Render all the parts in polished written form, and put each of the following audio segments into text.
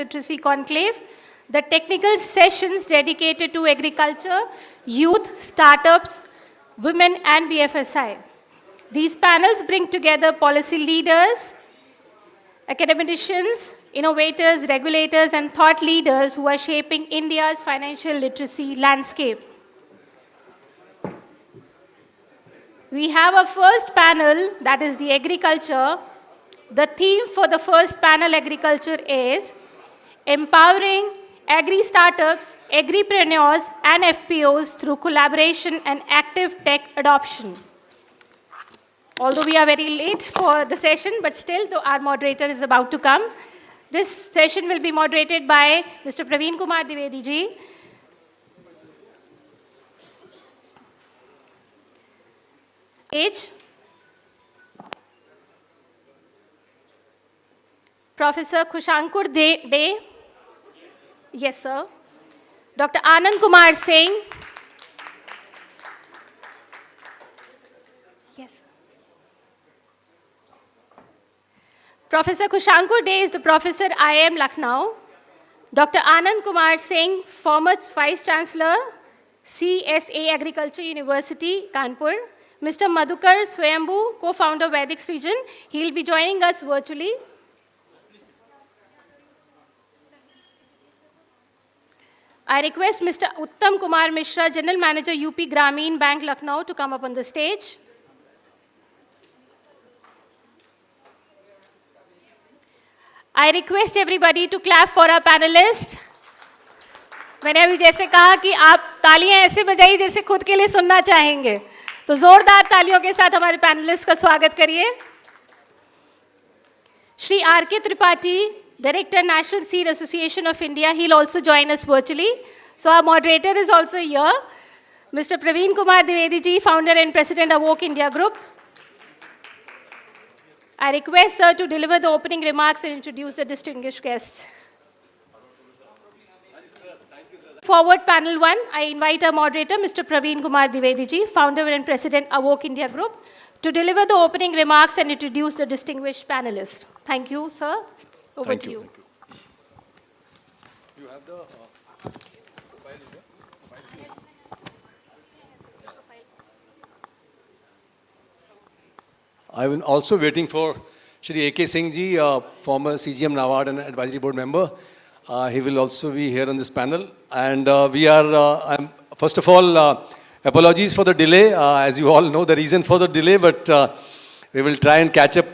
Literacy Conclave, the technical sessions dedicated to agriculture, youth, startups, women and BFSI. These panels bring together policy leaders, academicians, innovators, regulators and thought leaders who are shaping India's financial literacy landscape. We have a first panel, that is the agriculture. The theme for the first panel, agriculture, is empowering agri-startups, agripreneurs, and FPOs through collaboration and active tech adoption. Although we are very late for the session, but still our moderator is about to come. This session will be moderated by Mr. Praveen Kumar Dwivedi ji. Professor Khushankur De. Yes, sir. Dr. Anand Kumar Singh. Yes. Professor Khushankur De is the professor IIM Lucknow. Dr. Anand Kumar Singh, former Vice Chancellor, CSA Agriculture University, Kanpur. Mr. Madhukar Swayambhu, co-founder Vedics Region. He will be joining us virtually. I request Mr. Uttam Kumar Mishra, General Manager UP Grameen Bank, Lucknow, to come up on the stage. I request everybody to clap for our panelists. मैंने अभी जैसे कहा कि आप तालियां ऐसे बजाइए जैसे खुद के लिए सुनना चाहेंगे, तो जोरदार तालियों के साथ हमारे पैनलिस्ट का स्वागत करिए. Shri R.K. Tripathi, Director, National Seed Association of India, he'll also join us virtually. So our moderator is also here. Mr. Praveen Kumar Dwivedi ji, Founder and President of Awok India Group. I request sir to deliver the opening remarks and introduce the distinguished guests. Forward panel 1, I invite our moderator, Mr. Praveen Kumar Dwivedi ji, Founder and President of Awok India Group, to deliver the opening remarks and introduce the distinguished panelists. Thank you, sir. Over to you. You have the I am also waiting for Shri A.K. Singh ji, former CGM NABARD and Advisory Board member. He will also be here on this panel. And first of all, apologies for the delay. As you all know, the reason for the delay, but we will try and catch up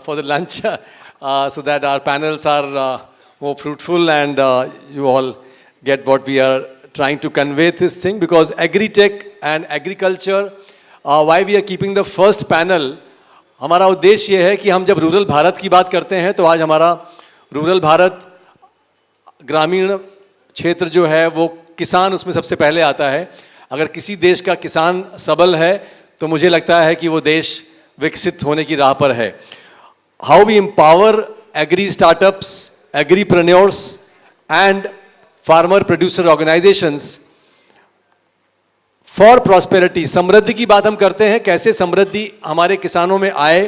for the lunch so that our panels are more fruitful and you all get what we are trying to convey this thing. Because agri-tech and agriculture, why we are keeping the first panel, हमारा उद्देश्य ये है कि हम जब rural Bharat की बात करते हैं तो आज हमारा रूरल भारत ग्रामीण क्षेत्र जो है वो किसान उसमें सबसे पहले आता है. अगर किसी देश का किसान सबल है तो मुझे लगता है कि वो देश विकसित होने की राह पर है. How we empower agri startups, agripreneurs and farmer producer organisations for prosperity. समृद्धि की बात हम करते हैं, कैसे समृद्धि हमारे किसानों में आए,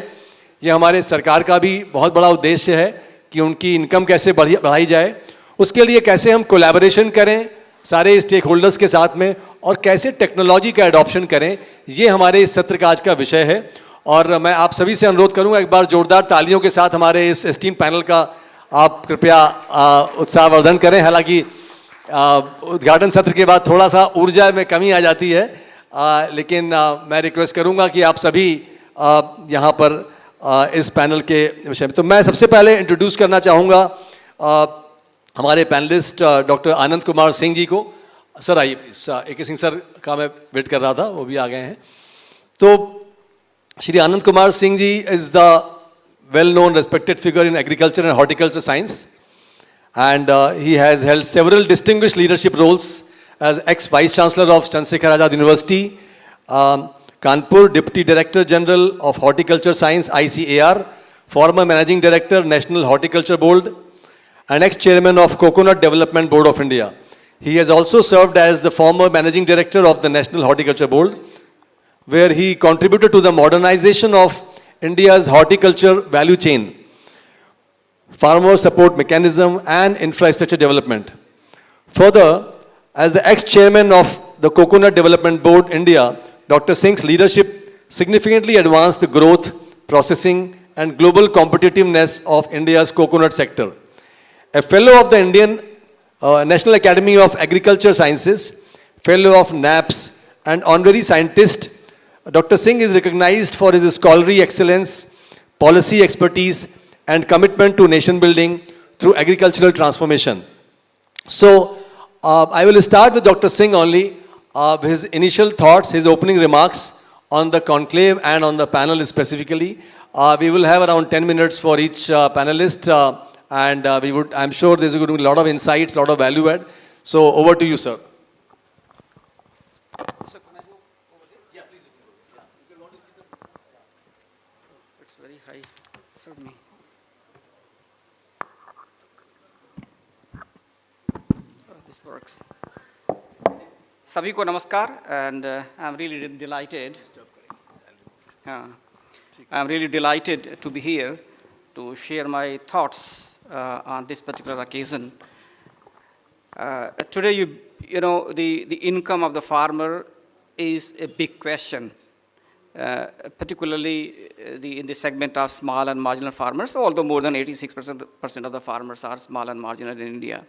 ये हमारे सरकार का भी बहुत बड़ा उद्देश्य है कि उनकी इनकम कैसे बढ़ाई जाए. उसके लिए कैसे हम कोलैबोरेशन करें सारे स्टेक होल्डर्स के साथ में और कैसे टेक्नोलॉजी का एडॉप्शन करें, ये हमारे इस सत्र का आज का विषय है. और मैं आप सभी से अनुरोध करूंगा एक बार जोरदार तालियों के साथ हमारे इस एस्टीम पैनल का आप कृपया उत्साहवर्धन करें. हालांकि उद्घाटन सत्र के बाद थोड़ा सा ऊर्जा में कमी आ जाती है, लेकिन मैं रिक्वेस्ट करूंगा कि आप सभी यहाँ पर इस पैनल के विषय में. तो मैं सबसे पहले इंट्रोड्यूस करना चाहूँगा हमारे पैनलिस्ट डॉक्टर आनंद कुमार सिंह जी को. सर आइए प्लीज. A.K. सिंह सर का मैं वेट कर रहा था, वो भी आ गए हैं. तो Shri Anand Kumar Singh ji is the well known respected figure in agriculture and horticulture science. And he has held several distinguished leadership roles as ex-Vice Chancellor of Chandrasekhar Azad University, Kanpur, Deputy Director General of Horticulture Science, ICAR, former Managing Director, National Horticulture Board, and ex-Chairman of Coconut Development Board of India. He has also served as the former Managing Director of the National Horticulture Board, where he contributed to the modernization of India's horticulture value chain. farmer support mechanism, and infrastructure development. Further, as the ex-chairman of the Coconut Development Board India, Dr. Singh's leadership significantly advanced the growth, processing, and global competitiveness of India's coconut sector. A fellow of the Indian National Academy of Agriculture Sciences, fellow of NAPS, and honorary scientist, Dr. Singh is recognized for his scholarly excellence, policy expertise, and commitment to nation building through agricultural transformation. So, I will start with Dr. Singh only, his initial thoughts, his opening remarks on the conclave and on the panel specifically. We will have around 10 minutes for each panelist, and I'm sure there's going to be a lot of insights, a lot of value add. So, over to you, sir. So can I go over there? Yeah, please. It's very high for me. Oh, this works. सभी को नमस्कार, and I'm really delighted. I'm really delighted to be here to share my thoughts on this particular occasion. Today, you know, the income of the farmer is a big question, particularly in the segment of small and marginal farmers, although more than 86% of the farmers are small and marginal in India.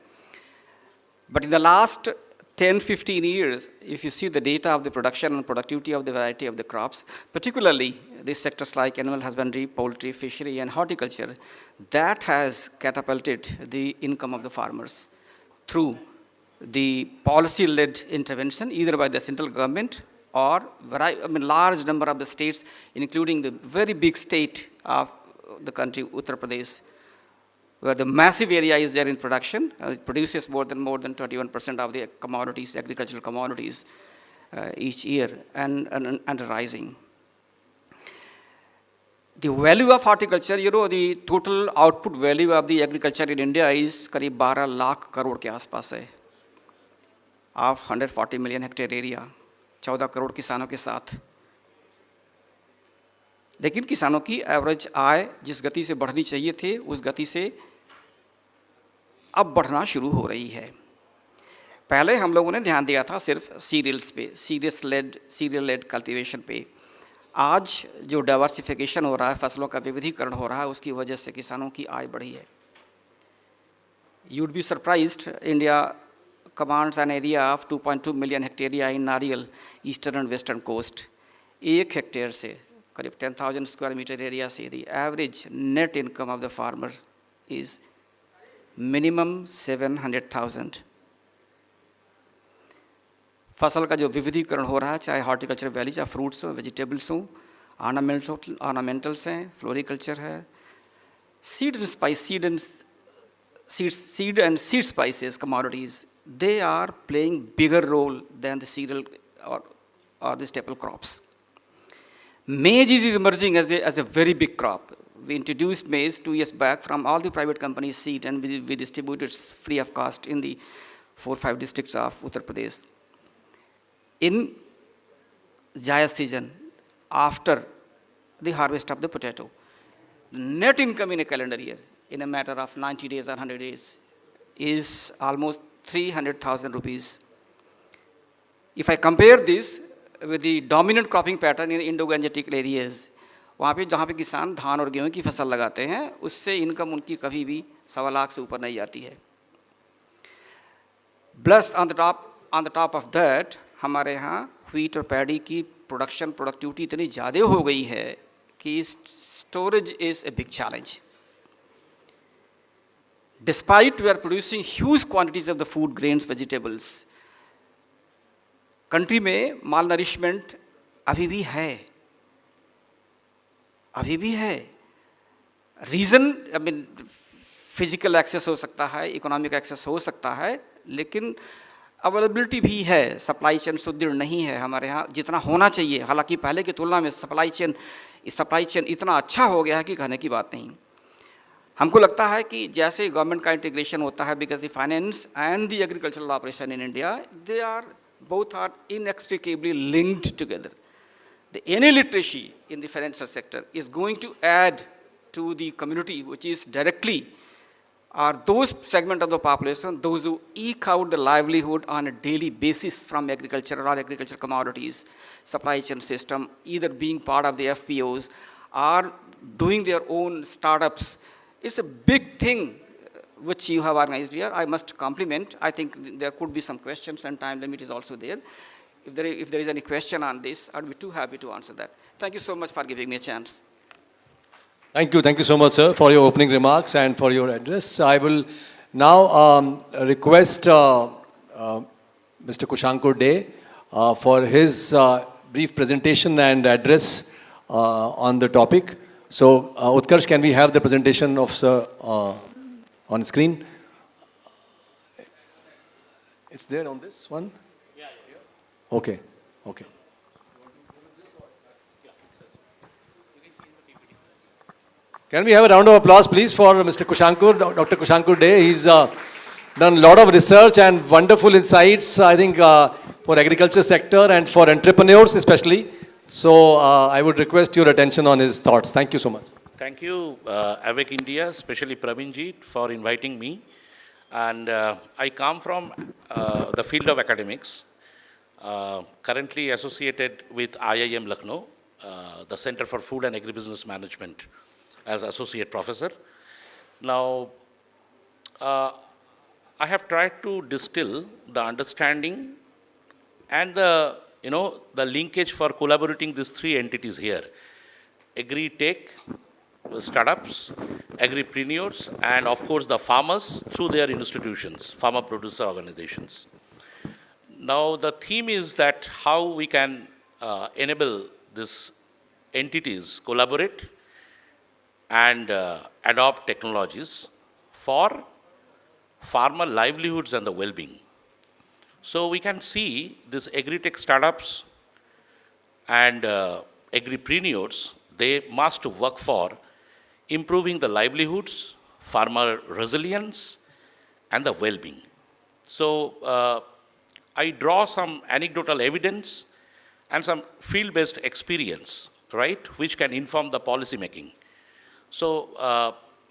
But in the last 10-15 years, if you see the data of the production and productivity of the variety of the crops, particularly these sectors like animal husbandry, poultry, fishery, and horticulture, that has catapulted the income of the farmers through the policy-led intervention, either by the central government or large number of the states, including the very big state of the country, Uttar Pradesh, where the massive area is there in production. It produces more than 21% of the commodities, agricultural commodities, each year, and rising. The value of horticulture, you know, the total output value of the agriculture in India is करीब 12 लाख करोड़ के आसपास है, of 140 million hectare area, 14 crore किसानों के साथ. लेकिन किसानों की एवरेज आय जिस गति से बढ़नी चाहिए थे, उस गति से अब बढ़ना शुरू हो रही है. पहले हम लोगों ने ध्यान दिया था सिर्फ सीरियल्स पे, सीरियल लेड कल्टीवेशन पे. आज जो डाइवर्सिफिकेशन हो रहा है, फसलों का विविधीकरण हो रहा है, उसकी वजह से किसानों की आय बढ़ी है. You would be surprised, India commands an area of 2.2 million hectare in Nariyal, eastern and western coast. 1 hectare से करीब 10,000 square meter area से the average net income of the farmer is minimum 700,000. फसल का जो विविधीकरण हो रहा है, चाहे हॉर्टिकल्चर वैली, चाहे फ्रूट्स हो, वेजिटेबल्स हो, ऑर्नामेंटल्स हैं, फ्लोरिकल्चर है, seed and seed spices commodities, they are playing bigger role than the cereal or the staple crops. Maize is emerging as a very big crop. We introduced maize 2 years back from all the private companies' seed, and we distributed free of cost in the 4-5 districts of Uttar Pradesh. In Jaya season, after the harvest of the potato, the net income in a calendar year, in a matter of 90 days or 100 days, is almost 300,000 rupees. If I compare this with the dominant cropping pattern in Indo-Gangetic areas, वहाँ पे जहाँ पे किसान धान और गेहूं की फसल लगाते हैं, उससे इनकम उनकी कभी भी 1.25 लाख से ऊपर नहीं जाती है. Plus on the top of that, हमारे यहाँ wheat और paddy की productivity इतनी ज़्यादा हो गई है कि storage is a big challenge. Despite we are producing huge quantities of the food, grains, vegetables, country में malnourishment अभी भी है. Reason, I mean, physical access हो सकता है, economic access हो सकता है, लेकिन अवेलेबिलिटी भी है. सप्लाई चेन सुदृढ़ नहीं है हमारे यहाँ जितना होना चाहिए. हालांकि पहले की तुलना में सप्लाई चेन इतना अच्छा हो गया है कि कहने की बात नहीं. हमको लगता है कि जैसे गवर्नमेंट का इंटीग्रेशन होता है, because the finance and the agricultural operation in India, they are both are inextricably linked together. Any literacy in the financial sector is going to add to the community which is directly are those segment of the population, those who eke out the livelihood on a daily basis from agriculture or agriculture commodities, supply chain system, either being part of the FPOs or doing their own startups. It's a big thing which you have organized here. I must compliment. I think there could be some questions and time limit is also there. If there is any question on this, I'd be too happy to answer that. Thank you so much for giving me a chance. Thank you so much, sir, for your opening remarks and for your address. I will now request Mr. Kushankur De for his brief presentation and address on the topic. So, Utkarsh, can we have the presentation of sir on screen? It's there on this one? Yeah. Okay. Can we have a round of applause, please, for Mr. Kushankur, Dr. Kushankur De? He's done a lot of research and wonderful insights, I think, for agriculture sector and for entrepreneurs especially. So I would request your attention on his thoughts. Thank you so much. Thank you, AVEC India, especially Pravinjit, for inviting me. And I come from the field of academics, currently associated with IIM Lucknow, the Center for Food and Agribusiness Management, as associate professor. Now, I have tried to distill the understanding and the linkage for collaborating these three entities here: agri-tech, startups, agripreneurs, and of course the farmers through their institutions, farmer producer organizations. Now, the theme is that how we can enable these entities collaborate and adopt technologies for farmer livelihoods and the well-being. So we can see these agri-tech startups and agripreneurs, they must work for improving the livelihoods, farmer resilience, and the well-being. So I draw some anecdotal evidence and some field-based experience, right, which can inform the policy making. So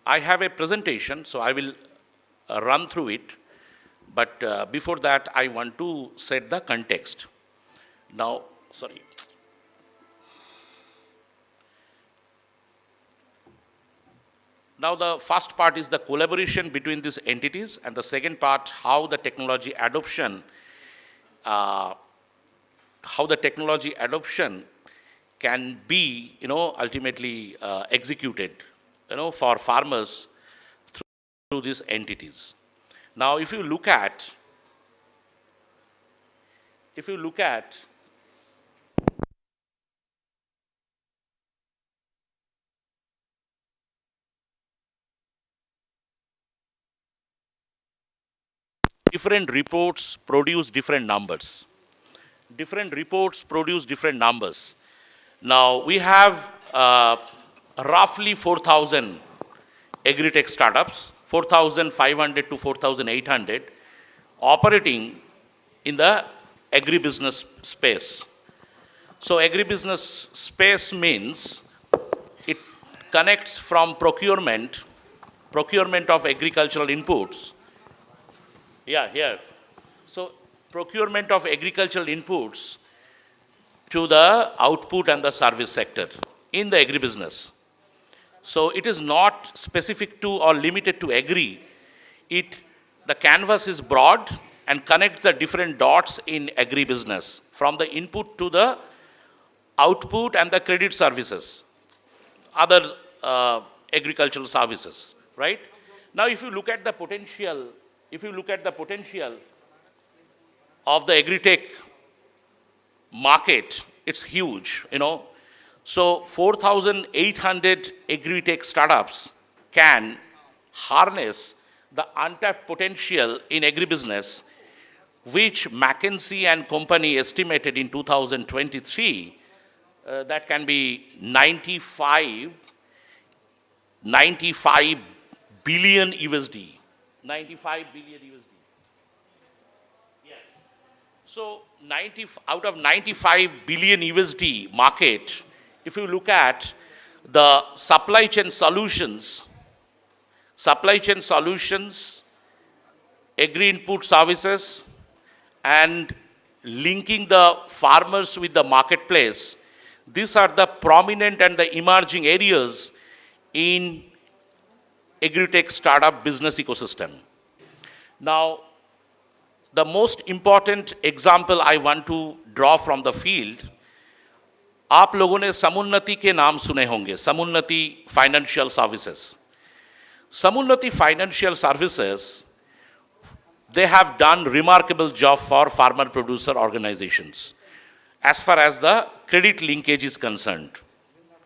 I have a presentation, so I will run through it. But before that, I want to set the context. Now, sorry. Now, the first part is the collaboration between these entities, and the second part, how the technology adoption can be, ultimately executed, for farmers through these entities. Now, if you look at different reports produce different numbers. Different reports produce different numbers. Now, we have roughly 4,000 agri-tech startups, 4,500 to 4,800, operating in the agribusiness space. So agribusiness space means it connects from procurement of agricultural inputs. Yeah, here. So procurement of agricultural inputs to the output and the service sector in the agribusiness. So it is not specific to or limited to agri. The canvas is broad and connects the different dots in agribusiness, from the input to the output and the credit services, other agricultural services, right? Now, if you look at the potential of the agri-tech market, it's huge, So 4,800 agri-tech startups can harness the untapped potential in agribusiness, which McKinsey and company estimated in 2023 that can be 95 billion USD. 95 billion USD. Yes. So out of 95 billion USD market, if you look at the supply chain solutions supply chain solutions, agri-input services, and linking the farmers with the marketplace. These are the prominent and the emerging areas in agri-tech startup business ecosystem. Now, the most important example I want to draw from the field, आप लोगों ने समुन्नति के नाम सुने होंगे, Samunnati financial services. Samunnati financial services, they have done remarkable job for farmer producer organizations as far as the credit linkage is concerned.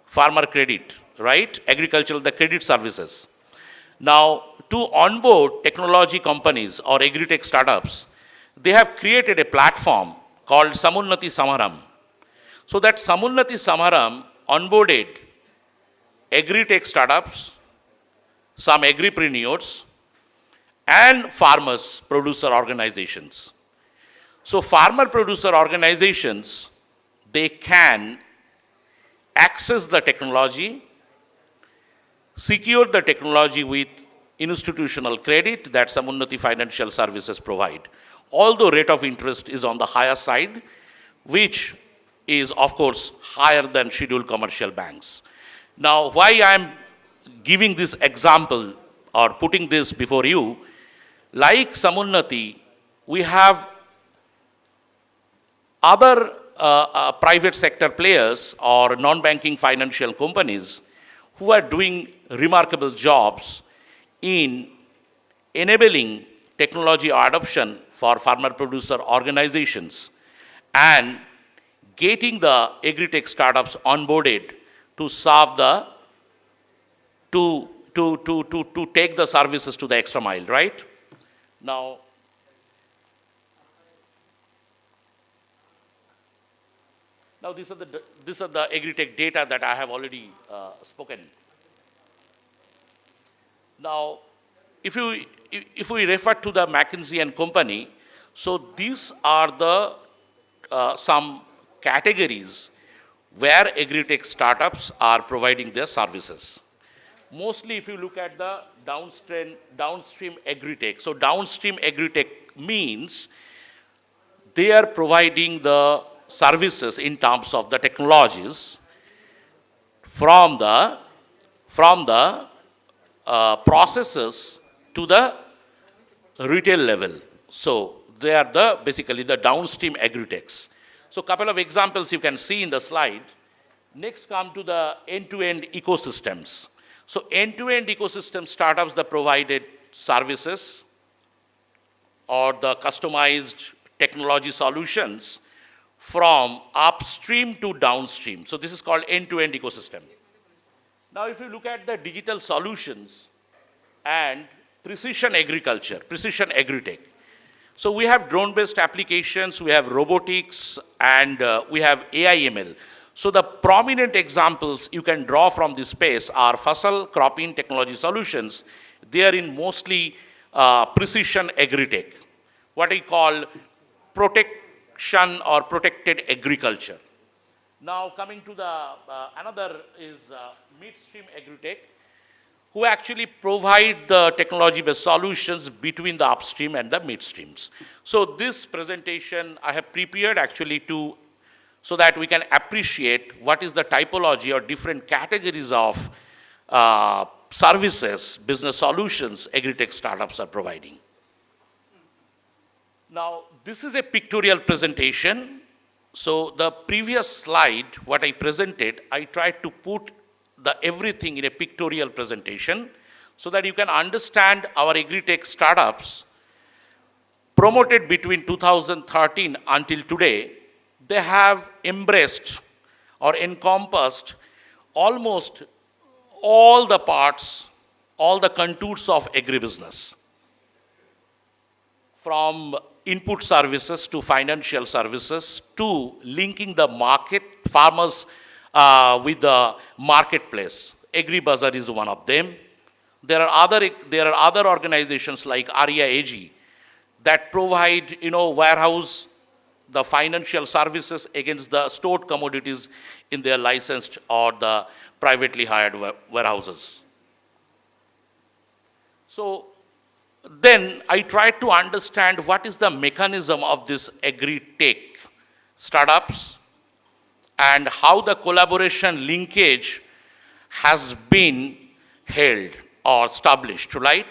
Farmer credit, right? Agricultural, the credit services. Now, to onboard technology companies or agri-tech startups, they have created a platform called Samunnati Samaram. So that Samunnati Samaram onboarded agri-tech startups, some agripreneurs, and farmers producer organizations. So farmer producer organizations, they can access the technology, secure the technology with institutional credit that Samunnati Financial Services provide. Although rate of interest is on the higher side, which is of course higher than scheduled commercial banks. Now, why I am giving this example or putting this before you, like Samunnati, we have other private sector players or non-banking financial companies who are doing remarkable jobs in enabling technology adoption for farmer producer organizations and getting the agri-tech startups onboarded to serve the to take the services to the extra mile, right? Now, these are the agri-tech data that I have already spoken. Now, if we refer to the McKinsey and Company, so these are the some categories where agri-tech startups are providing their services. Mostly, if you look at the downstream agri-tech. So downstream agri-tech means they are providing the services in terms of the technologies from the processes to the retail level. So they are basically the downstream agri-techs. So couple of examples you can see in the slide. Next come to the end-to-end ecosystems. So end-to-end ecosystem startups that provided services or the customized technology solutions from upstream to downstream. So this is called end-to-end ecosystem. Now if you look at the digital solutions and precision agriculture, precision agri-tech. So we have drone-based applications, we have robotics, and we have AI/ML. So the prominent examples you can draw from this space are Fasal cropping technology solutions. They are in mostly precision agri-tech, what I call protection or protected agriculture. Now coming to the another is midstream agri-tech, who actually provide the technology-based solutions between the upstream and the midstreams. So this presentation I have prepared actually so that we can appreciate what is the typology or different categories of services, business solutions agri-tech startups are providing. Now, this is a pictorial presentation. So the previous slide, what I presented, I tried to put everything in a pictorial presentation so that you can understand our agri-tech startups promoted between 2013 until today. They have embraced or encompassed almost all the parts, all the contours of agribusiness. From input services to financial services to linking the market, farmers with the marketplace. AgriBazaar is one of them. There are other organizations like Arya AG that provide, warehouse the financial services against the stored commodities in their licensed or the privately hired warehouses. So then I tried to understand what is the mechanism of this agri-tech startups and how the collaboration linkage has been held or established, right?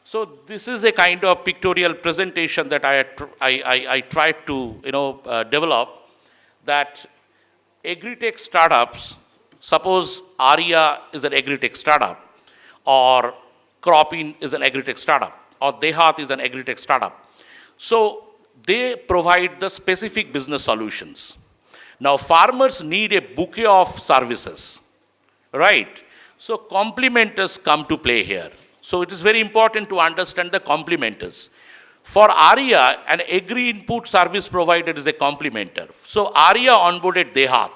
So this is a kind of pictorial presentation that I tried to develop, that agri-tech startups, suppose ARIA is an agri-tech startup, or Cropin is an agri-tech startup, or Dehat is an agri-tech startup. So they provide the specific business solutions. Now farmers need a bouquet of services, right? So complementers come to play here. So it is very important to understand the complementers. For ARIA, an agri-input service provider is a complementer. So ARIA onboarded Dehat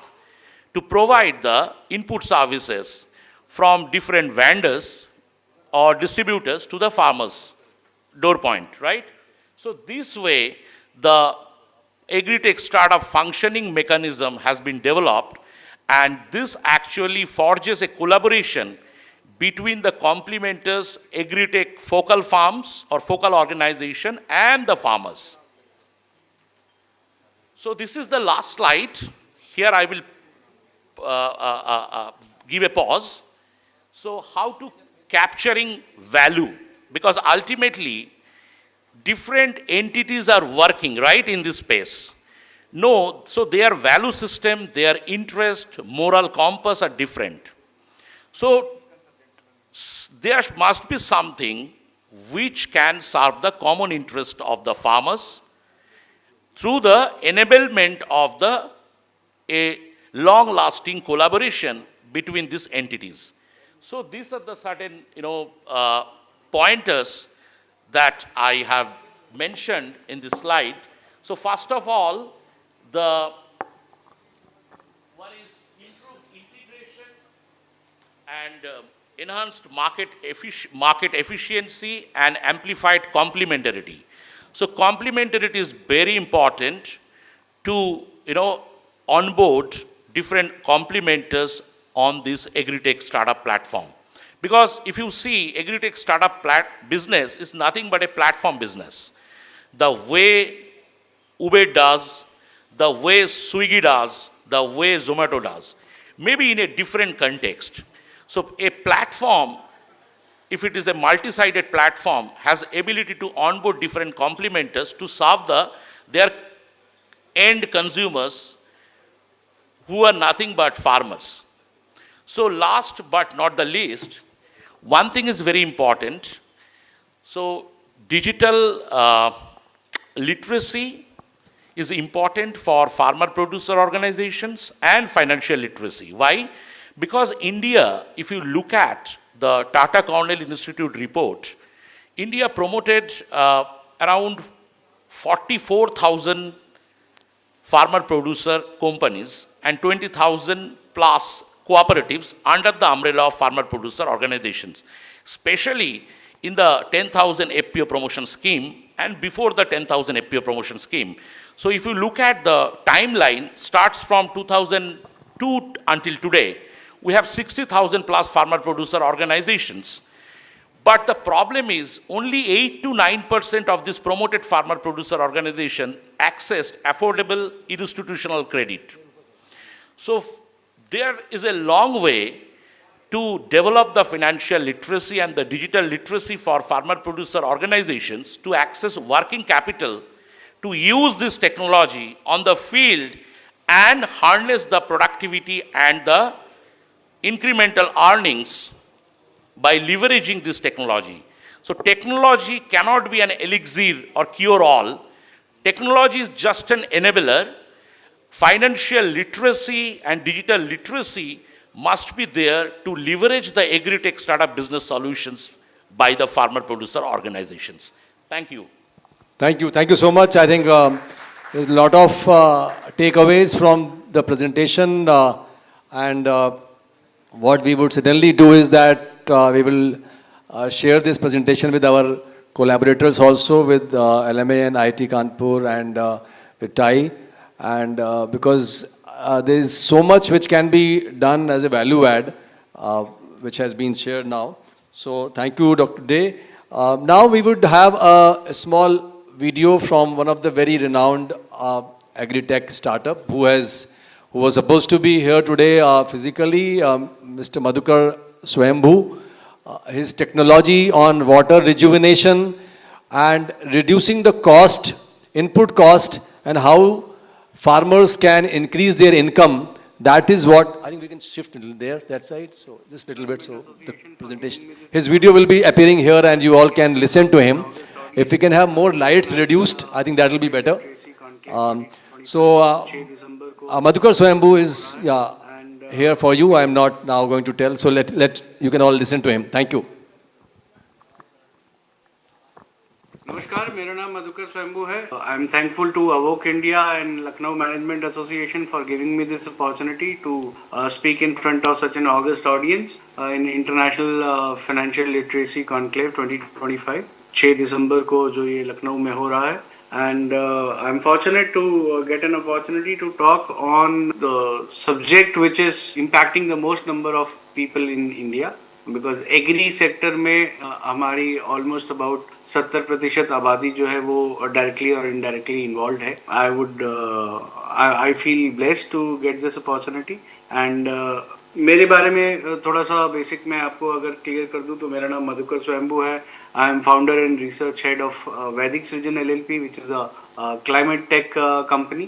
to provide the input services from different vendors or distributors to the farmers' door point, right? So this way, the agri-tech startup functioning mechanism has been developed, and this actually forges a collaboration between the complementers, agri-tech focal farms or focal organization, and the farmers. So this is the last slide. Here I will give a pause. So how to capturing value? Because ultimately, different entities are working, right, in this space. No, so their value system, their interest, moral compass are different. So there must be something which can serve the common interest of the farmers through the enablement of a long-lasting collaboration between these entities. So these are the certain pointers that I have mentioned in this slide. So first of all, the one is improved integration and enhanced market efficiency and amplified complementarity. So complementarity is very important to onboard different complementers on this agri-tech startup platform. Because if you see, agri-tech startup business is nothing but a platform business. The way Uber does, the way Swiggy does, the way Zomato does, maybe in a different context. So a platform, if it is a multi-sided platform, has ability to onboard different complementers to serve their end consumers who are nothing but farmers. So last but not the least, one thing is very important. So digital literacy is important for farmer producer organizations and financial literacy. Why? Because India, if you look at the Tata Cornell Institute report, India promoted around 44,000 farmer producer companies and 20,000 plus cooperatives under the umbrella of farmer producer organizations, especially in the 10,000 FPO promotion scheme and before the 10,000 FPO promotion scheme. So if you look at the timeline, starts from 2002 until today, we have 60,000 plus farmer producer organizations. But the problem is only 8 to 9% of this promoted farmer producer organization accessed affordable institutional credit. So there is a long way to develop the financial literacy and the digital literacy for farmer producer organizations to access working capital, to use this technology on the field and harness the productivity and the incremental earnings by leveraging this technology. So technology cannot be an elixir or cure-all. Technology is just an enabler. Financial literacy and digital literacy must be there to leverage the agri-tech startup business solutions by the farmer producer organizations. Thank you. Thank you. Thank you so much. I think there's a lot of takeaways from the presentation, and what we would certainly do is that we will share this presentation with our collaborators also, with LMA and IIT Kanpur and with TAI, and because there is so much which can be done as a value add, which has been shared now. So thank you, Dr. Dey. Now we would have a small video from one of the very renowned agri-tech startup who was supposed to be here today physically, Mr. Madhukar Swayambhu. His technology on water rejuvenation and reducing the cost, input cost, and how farmers can increase their income. That is what, I think we can shift a little there, that side, so just a little bit, so the presentation. His video will be appearing here and you all can listen to him. If we can have more lights reduced, I think that will be better. Madhukar Swayambhu is here for you. I am not now going to tell, so you can all listen to him. Thank you. नमस्कार, मेरा नाम मधुकर स्वयंभू है. I am thankful to awoke India and Lucknow management association for giving me this opportunity to speak in front of such an august audience in international financial literacy conclave 2025. 6 दिसंबर को जो ये लखनऊ में हो रहा है. And I'm fortunate to get an opportunity to talk on the subject which is impacting the most number of people in India, because agri sector में हमारी almost about 70% आबादी जो है वो directly or indirectly involved है. I feel blessed to get this opportunity and मेरे बारे में थोड़ा सा बेसिक मैं आपको अगर क्लियर कर दूं तो मेरा नाम मधुकर स्वयंभू है. I am founder and research head of Vedic Srijan LLP, which is a climate tech company.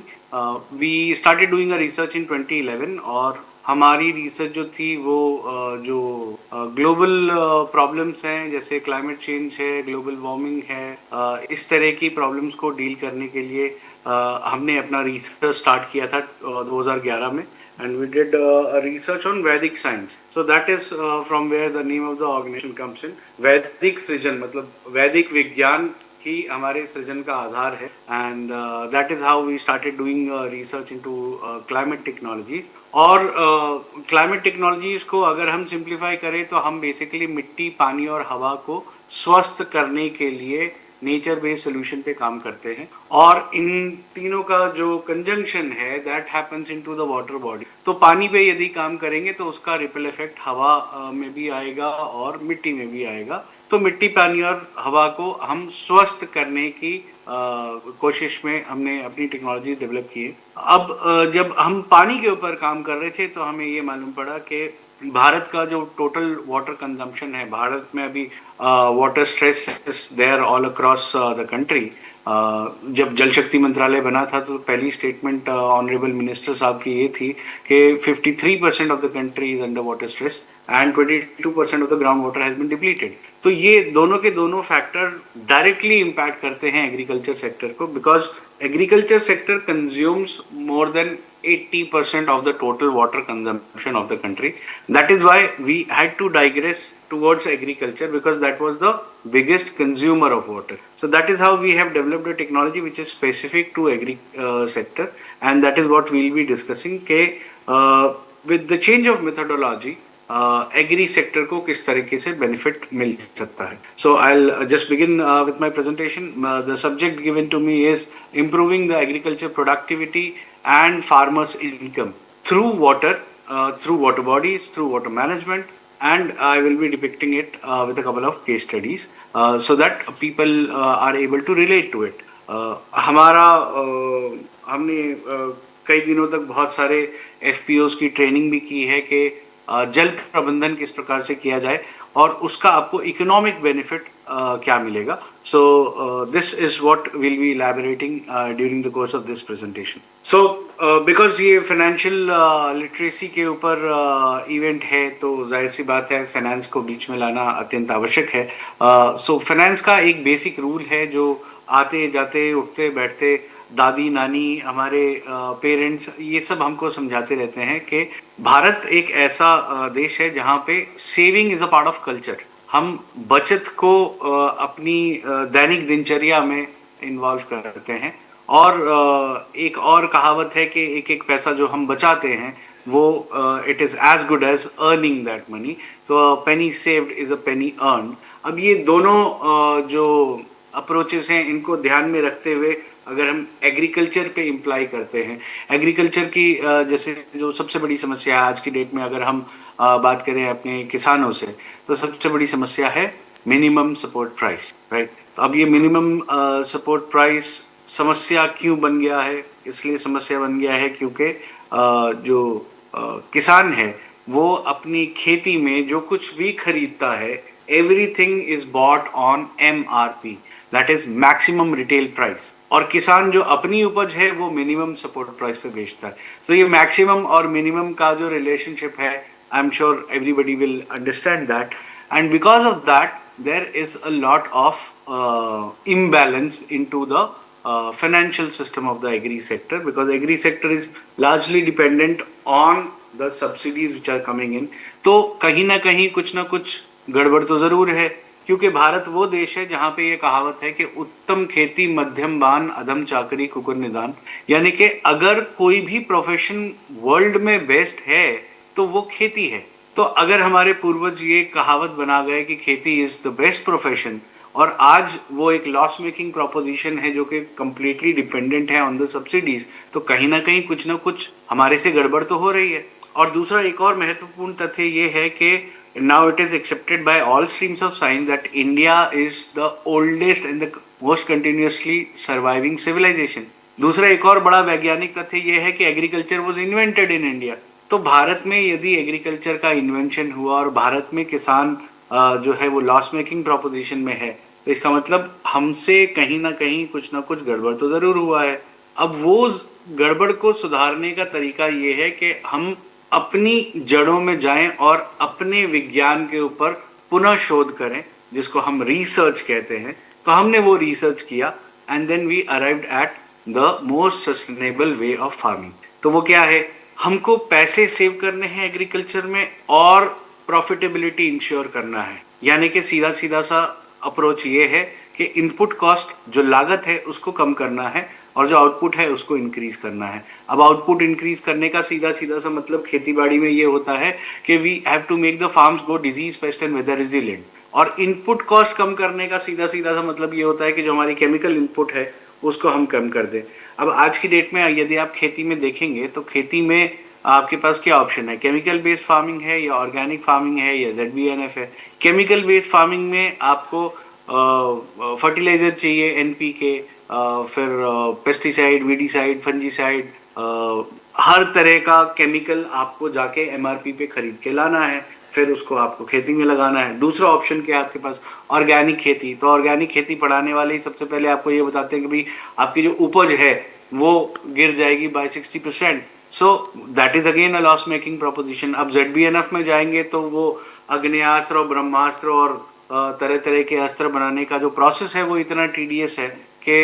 We started doing a research in 2011 और हमारी रिसर्च जो थी वो जो ग्लोबल प्रॉब्लम्स हैं जैसे क्लाइमेट चेंज है, ग्लोबल वार्मिंग है, इस तरह की प्रॉब्लम्स को डील करने के लिए हमने अपना रिसर्च स्टार्ट किया था 2011 में. And we did a research on Vedic science. So that is from where the name of the organization comes in. Vedic सृजन मतलब वैदिक विज्ञान ही हमारे सृजन का आधार है. And that is how we started doing research into climate technologies. और climate technologies को अगर हम simplify करें तो हम basically मिट्टी, पानी और हवा को स्वस्थ करने के लिए नेचर बेस्ड सोल्यूशन पे काम करते हैं. और इन तीनों का जो कंजंक्शन है that happens into the water body. तो पानी पे यदि काम करेंगे तो उसका रिपल इफेक्ट हवा में भी आएगा और मिट्टी में भी आएगा. तो मिट्टी, पानी और हवा को हम स्वस्थ करने की कोशिश में हमने अपनी टेक्नोलॉजी डेवलप की है. अब जब हम पानी के ऊपर काम कर रहे थे तो हमें ये मालूम पड़ा कि भारत का जो टोटल वाटर कंजम्पशन है, भारत में अभी water stress is there all across the country. जब जल शक्ति मंत्रालय बना था तो पहली स्टेटमेंट ऑनरेबल मिनिस्टर साहब की ये थी कि 53% of the country is under water stress and 22% of the ground water has been depleted. तो ये दोनों के दोनों फैक्टर डायरेक्टली इम्पैक्ट करते हैं एग्रीकल्चर सेक्टर को, because agriculture sector consumes more than 80% of the total water consumption of the country. That is why we had to digress towards agriculture, because that was the biggest consumer of water. So that is how we have developed a technology which is specific to agri sector, and that is what we'll be discussing. With the change of methodology, agri sector को किस तरीके से benefit मिल सकता है. So I will just begin with my presentation. The subject given to me is improving the agriculture productivity and farmers income through water bodies, through water management, and I will be depicting it with a couple of case studies so that people are able to relate to it. हमने कई दिनों तक बहुत सारे FPOs की training भी की है कि जल प्रबंधन किस प्रकार से किया जाए और उसका आपको इकोनॉमिक बेनिफिट क्या मिलेगा. So this is what will be elaborating during the course of this presentation. So because ये फाइनेंशियल लिटरेसी के ऊपर इवेंट है तो जाहिर सी बात है फाइनेंस को बीच में लाना अत्यंत आवश्यक है. सो फाइनेंस का एक बेसिक रूल है जो आते जाते उठते बैठते दादी नानी हमारे पेरेंट्स ये सब हमको समझाते रहते हैं कि भारत एक ऐसा देश है जहाँ पे saving is a part of culture. हम बचत को अपनी दैनिक दिनचर्या में इन्वॉल्व करते हैं. और एक और कहावत है कि एक एक पैसा जो हम बचाते हैं वो it is as good as earning that money. So penny saved is a penny earn. अब ये दोनों जो अप्रोचेस हैं इनको ध्यान में रखते हुए अगर हम एग्रीकल्चर पे इम्प्लाई करते हैं, एग्रीकल्चर की जैसे जो सबसे बड़ी समस्या है आज की डेट में, अगर हम बात करें अपने किसानों से, तो सबसे बड़ी समस्या है मिनिमम सपोर्ट प्राइस, राइट? अब ये मिनिमम सपोर्ट प्राइस समस्या क्यों बन गया है? इसलिए समस्या बन गया है क्योंकि जो किसान है वो अपनी खेती में जो कुछ भी खरीदता है, everything is bought on MRP, that is maximum retail price, और किसान जो अपनी उपज है वो मिनिमम सपोर्ट प्राइस पे बेचता है। तो ये मैक्सिमम और मिनिमम का जो रिलेशनशिप है, I am sure everybody will understand that, and because of that there is a lot of imbalance into the financial system of the agri sector, because agri sector is largely dependent on the subsidies which are coming in. तो कहीं ना कुछ गड़बड़ तो जरूर है, क्योंकि भारत वो देश है जहाँ पे ये कहावत है कि उत्तम खेती मध्यम बान अधम चाकरी कुकुर निदान, यानी कि अगर कोई भी प्रोफेशन वर्ल्ड में बेस्ट है तो वो खेती है। तो अगर हमारे पूर्वज ये कहावत बना गए कि खेती इज द बेस्ट प्रोफेशन, और आज वो एक लॉस मेकिंग प्रोपोजिशन है जो कि कम्प्लीटली डिपेंडेंट है ऑन द सब्सिडीज, तो कहीं ना कुछ हमारे से गड़बड़ तो हो रही है। और दूसरा एक और महत्वपूर्ण तथ्य ये है कि now it is accepted by all streams of science that India is the oldest and the most continuously surviving civilisation. दूसरा एक और बड़ा वैज्ञानिक तथ्य ये है कि agriculture was invented in India. तो भारत में यदि एग्रीकल्चर का इन्वेंशन हुआ और भारत में किसान जो है वो लॉस मेकिंग प्रोपोजिशन में है, तो इसका मतलब हमसे कहीं ना कुछ गड़बड़ तो जरूर हुआ है। अब वो गड़बड़ को सुधारने का तरीका ये है कि हम अपनी जड़ों में जाएं और अपने विज्ञान के ऊपर पुनः शोध करें, जिसको हम रिसर्च कहते हैं। तो हमने वो रिसर्च किया and then we arrived at the most sustainable way of farming. तो वो क्या है? हमको पैसे सेव करने हैं एग्रीकल्चर में और प्रॉफिटेबिलिटी इंश्योर करना है। यानी कि सीधा सा अप्रोच ये है कि इनपुट कॉस्ट, जो लागत है, उसको कम करना है और जो आउटपुट है उसको इंक्रीज करना है। अब आउटपुट इंक्रीज करने का सीधा सा मतलब खेतीबाड़ी में ये होता है कि we have to make the farms go disease pest and weather resilient, और इनपुट कॉस्ट कम करने का सीधा सा मतलब ये होता है कि जो हमारी केमिकल इनपुट है उसको हम कम कर दें। अब आज की डेट में यदि आप खेती में देखेंगे तो खेती में आपके पास क्या ऑप्शन है? केमिकल बेस्ड फार्मिंग है या ऑर्गेनिक फार्मिंग है या ZBNF है। केमिकल बेस्ड फार्मिंग में आपको फर्टिलाइजर चाहिए, NPK, फिर पेस्टिसाइड, वीडीसाइड, फंजीसाइड, हर तरह का केमिकल आपको जाके MRP पे खरीद के लाना है, फिर उसको आपको खेती में लगाना है। दूसरा ऑप्शन क्या है आपके पास? ऑर्गेनिक खेती। तो ऑर्गेनिक खेती पढ़ाने वाले ही सबसे पहले आपको ये बताते हैं कि भाई आपकी जो उपज है वो गिर जाएगी by 60%, so that is again a loss making proposition. अब ZBNF में जाएंगे तो वो अग्नेयास्त्र और ब्रह्मास्त्र और तरह के अस्त्र बनाने का जो प्रोसेस है वो इतना टीडियस है कि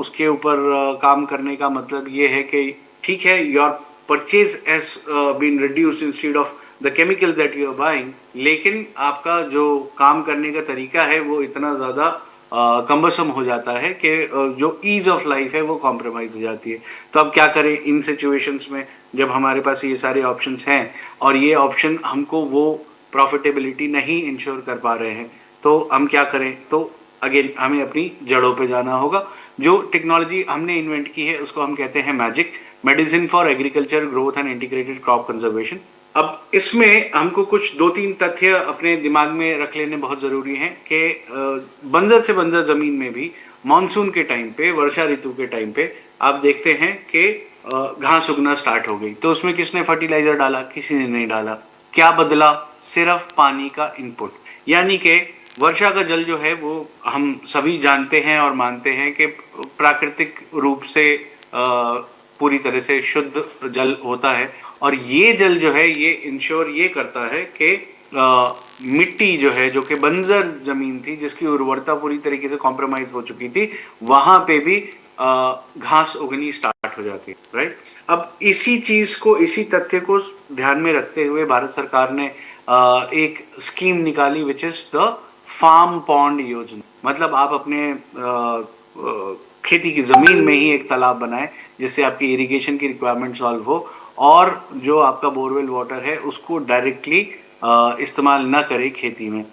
उसके ऊपर काम करने का मतलब ये है कि ठीक है, your purchase has been reduced instead of the chemical that you are buying, लेकिन आपका जो काम करने का तरीका है वो इतना ज़्यादा कम्बरसम हो जाता है कि जो ईज ऑफ लाइफ है वो कॉम्प्रोमाइज हो जाती है। तो अब क्या करें इन सिचुएशंस में जब हमारे पास ये सारे ऑप्शंस हैं और ये ऑप्शन हमको वो प्रॉफिटेबिलिटी नहीं इंश्योर कर पा रहे हैं, तो हम क्या करें? तो अगेन हमें अपनी जड़ों पे जाना होगा। जो टेक्नोलॉजी हमने इन्वेंट की है उसको हम कहते हैं magic, medicine for agriculture growth and integrated crop conservation. अब इसमें हमको कुछ 2-3 तथ्य अपने दिमाग में रख लेने बहुत ज़रूरी हैं कि बंजर से बंजर ज़मीन में भी मानसून के टाइम पे, वर्षा ऋतु के टाइम पे आप देखते हैं कि घास उगना स्टार्ट हो गई। तो उसमें किसने फर्टिलाइज़र डाला? किसी ने नहीं डाला। क्या बदला? सिर्फ पानी का इनपुट। यानी कि वर्षा का जल जो है वो हम सभी जानते हैं और मानते हैं कि प्राकृतिक रूप से पूरी तरह से शुद्ध जल होता है, और ये जल जो है ये इंश्योर ये करता है कि मिट्टी जो है, जो कि बंजर जमीन थी जिसकी उर्वरता पूरी तरीके से कॉम्प्रोमाइज हो चुकी थी, वहां पे भी घास उगनी स्टार्ट हो जाती है, राइट। अब इसी चीज को, इसी तथ्य को ध्यान में रखते हुए भारत सरकार ने एक स्कीम निकाली which is the farm pond योजना। मतलब आप अपने खेती की जमीन में ही एक तालाब बनाएं जिससे आपकी इरिगेशन की रिक्वायरमेंट सॉल्व हो, और जो आपका बोरवेल वाटर है उसको डायरेक्टली इस्तेमाल ना करें खेती में,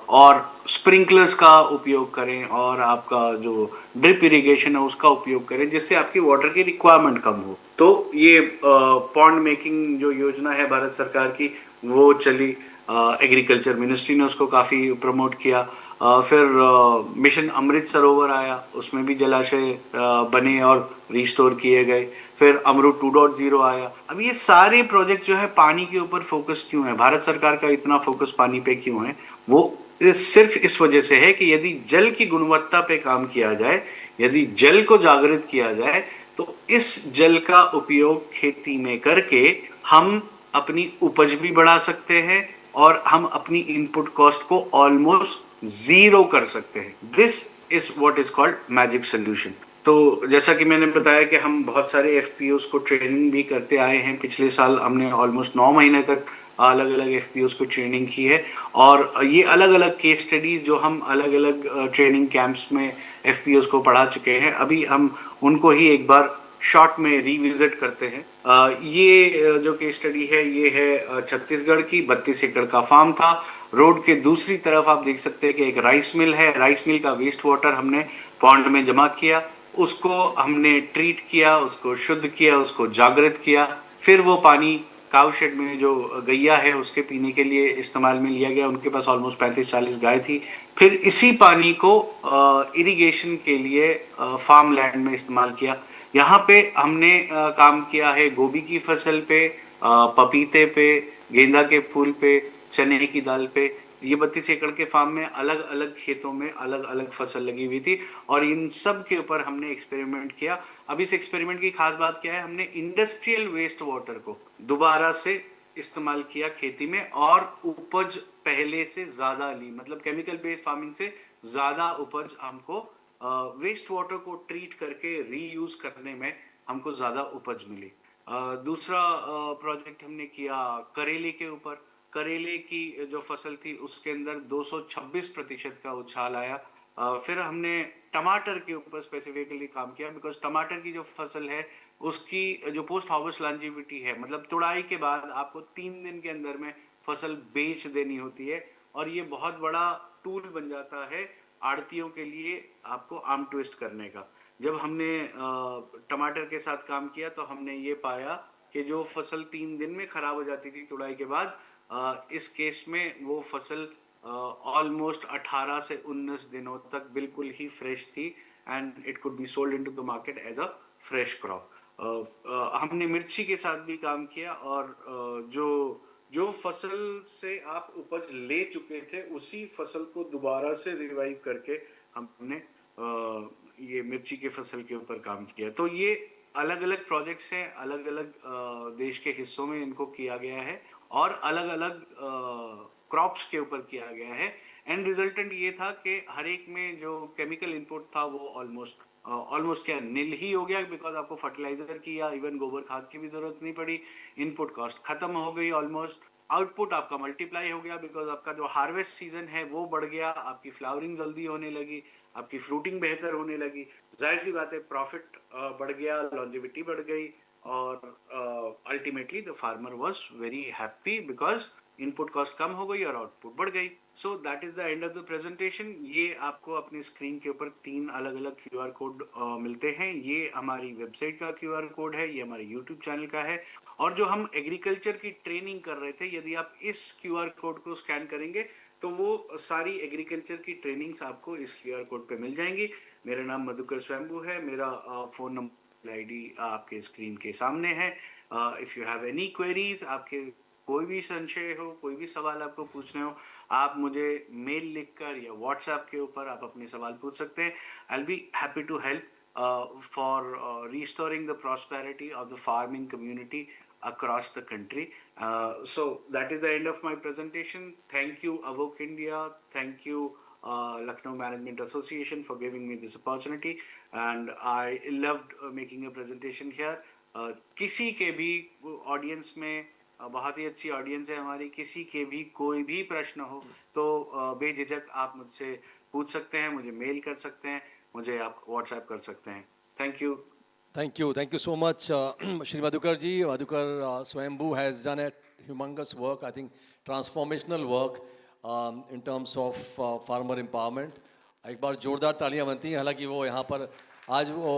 और स्प्रिंकलर्स का उपयोग करें और आपका जो ड्रिप इरिगेशन है उसका उपयोग करें जिससे आपकी वाटर की रिक्वायरमेंट कम हो। तो ये पॉन्ड मेकिंग जो योजना है भारत सरकार की वो चली। एग्रीकल्चर मिनिस्ट्री ने उसको काफ़ी प्रमोट किया। फिर मिशन अमृत सरोवर आया, उसमें भी जलाशय बने और रिस्टोर किए गए। फिर अमृत 2.0 आया। अब ये सारे प्रोजेक्ट जो है पानी के ऊपर फोकस क्यों है, भारत सरकार का इतना फोकस पानी पे क्यों है, वो सिर्फ इस वजह से है कि यदि जल की गुणवत्ता पे काम किया जाए, यदि जल को जागृत किया जाए, तो इस जल का उपयोग खेती में करके हम अपनी उपज भी बढ़ा सकते हैं और हम अपनी इनपुट कॉस्ट को ऑलमोस्ट जीरो कर सकते हैं। This is what is called magic solution. तो जैसा कि मैंने बताया कि हम बहुत सारे एफपीओस को ट्रेनिंग भी करते आए हैं। पिछले साल हमने ऑलमोस्ट 9 महीने तक अलग अलग एफपीओस को ट्रेनिंग की है, और ये अलग अलग केस स्टडीज जो हम अलग अलग ट्रेनिंग कैंप्स में एफपीओस को पढ़ा चुके हैं, अभी हम उनको ही एक बार शॉर्ट में रिविजिट करते हैं। ये जो केस स्टडी है ये है छत्तीसगढ़ की। 32 एकड़ का फार्म था। रोड के दूसरी तरफ आप देख सकते हैं कि एक राइस मिल है। राइस मिल का वेस्ट वाटर हमने पॉन्ड में जमा किया, उसको हमने ट्रीट किया, उसको शुद्ध किया, उसको जागृत किया। फिर वो पानी काउ शेड में जो गैया है उसके पीने के लिए इस्तेमाल में लिया गया। उनके पास ऑलमोस्ट 35-40 गाय थी। फिर इसी पानी को इरिगेशन के लिए फार्म लैंड में इस्तेमाल किया। यहाँ पे हमने काम किया है गोभी की फसल पे, पपीते पे, गेंदा के फूल पे, चने की दाल पे। ये 32 एकड़ के फार्म में अलग अलग खेतों में अलग अलग फसल लगी हुई थी, और इन सब के ऊपर हमने एक्सपेरिमेंट किया। अब इस एक्सपेरिमेंट की खास बात क्या है, हमने इंडस्ट्रियल वेस्ट वाटर को दोबारा से इस्तेमाल किया खेती में, और उपज पहले से ज्यादा ली। मतलब केमिकल बेस्ड फार्मिंग से ज्यादा उपज हमको वेस्ट वाटर को ट्रीट करके रीयूज करने में हमको ज्यादा उपज मिली। दूसरा प्रोजेक्ट हमने किया करेले के ऊपर। करेले की जो फसल थी उसके अंदर 226% का उछाल आया। फिर हमने टमाटर के ऊपर स्पेसिफिकली काम किया, बिकॉज टमाटर की जो फसल है उसकी जो पोस्ट हार्वेस्ट लॉन्जिविटी है, मतलब तुड़ाई के बाद आपको 3 दिन के अंदर में फसल बेच देनी होती है, और ये बहुत बड़ा टूल बन जाता है आड़तियों के लिए आपको आर्म ट्विस्ट करने का। जब हमने टमाटर के साथ काम किया तो हमने ये पाया कि जो फसल 3 दिन में खराब हो जाती थी तुड़ाई के बाद, इस केस में वो फसल ऑलमोस्ट 18 से 19 दिनों तक बिल्कुल ही फ्रेश थी, and it could be sold into the market as a fresh crop. हमने मिर्ची के साथ भी काम किया, और जो फसल से आप उपज ले चुके थे उसी फसल को दोबारा से रिवाइव करके हमने ये मिर्ची के फसल के ऊपर काम किया। तो ये अलग अलग प्रोजेक्ट्स हैं, अलग अलग देश के हिस्सों में इनको किया गया है, और अलग अलग क्रॉप्स के ऊपर किया गया है। एंड रिजल्टेंट ये था कि हर एक में जो केमिकल इनपुट था वो ऑलमोस्ट क्या नील ही हो गया, बिकॉज आपको फर्टिलाइजर की या इवन गोबर खाद की भी जरूरत नहीं पड़ी। इनपुट कॉस्ट खत्म हो गई ऑलमोस्ट। आउटपुट आपका मल्टीप्लाई हो गया, बिकॉज आपका जो हार्वेस्ट सीजन है वो बढ़ गया, आपकी फ्लावरिंग जल्दी होने लगी, आपकी फ्रूटिंग बेहतर होने लगी। जाहिर सी बात है प्रॉफिट बढ़ गया, लॉन्जिविटी बढ़ गई, और ultimately the farmer was very happy because input cost कम हो गई और आउटपुट बढ़ गई। So that is the end of the presentation. ये आपको अपने स्क्रीन के ऊपर 3 अलग अलग QR कोड मिलते हैं। ये हमारी वेबसाइट का QR कोड है, ये हमारे यूट्यूब चैनल का है, और जो हम एग्रीकल्चर की ट्रेनिंग कर रहे थे, यदि आप इस QR कोड को स्कैन करेंगे तो वो सारी एग्रीकल्चर की ट्रेनिंग्स आपको इस QR कोड पे मिल जाएंगी। मेरा नाम मधुकर स्वयंभू है। मेरा फ़ोन नंबर ID आपके स्क्रीन के सामने है। If you have any queries, आपके कोई भी संशय हो, कोई भी सवाल आपको पूछने हो, आप मुझे मेल लिखकर या व्हाट्सएप के ऊपर आप अपने सवाल पूछ सकते हैं। I will be happy to help for restoring the prosperity of the farming community across the country. So that is the end of my presentation. Thank you, Avok India. Thank you, Lucknow Management Association, for giving me this opportunity. And I loved making a presentation here. किसी के भी audience में बहुत ही अच्छी audience है हमारी, किसी के भी कोई भी प्रश्न हो तो बेझिझक आप मुझसे पूछ सकते हैं, मुझे मेल कर सकते हैं, मुझे आप व्हाट्सएप कर सकते हैं। Thank you. Thank you so much, Shri Madhukar ji. Madhukar Swayambhu has done a humongous work, I think transformational work in terms of farmer empowerment. एक बार जोरदार तालियां बनती हैं। हालांकि वो यहाँ पर आज वो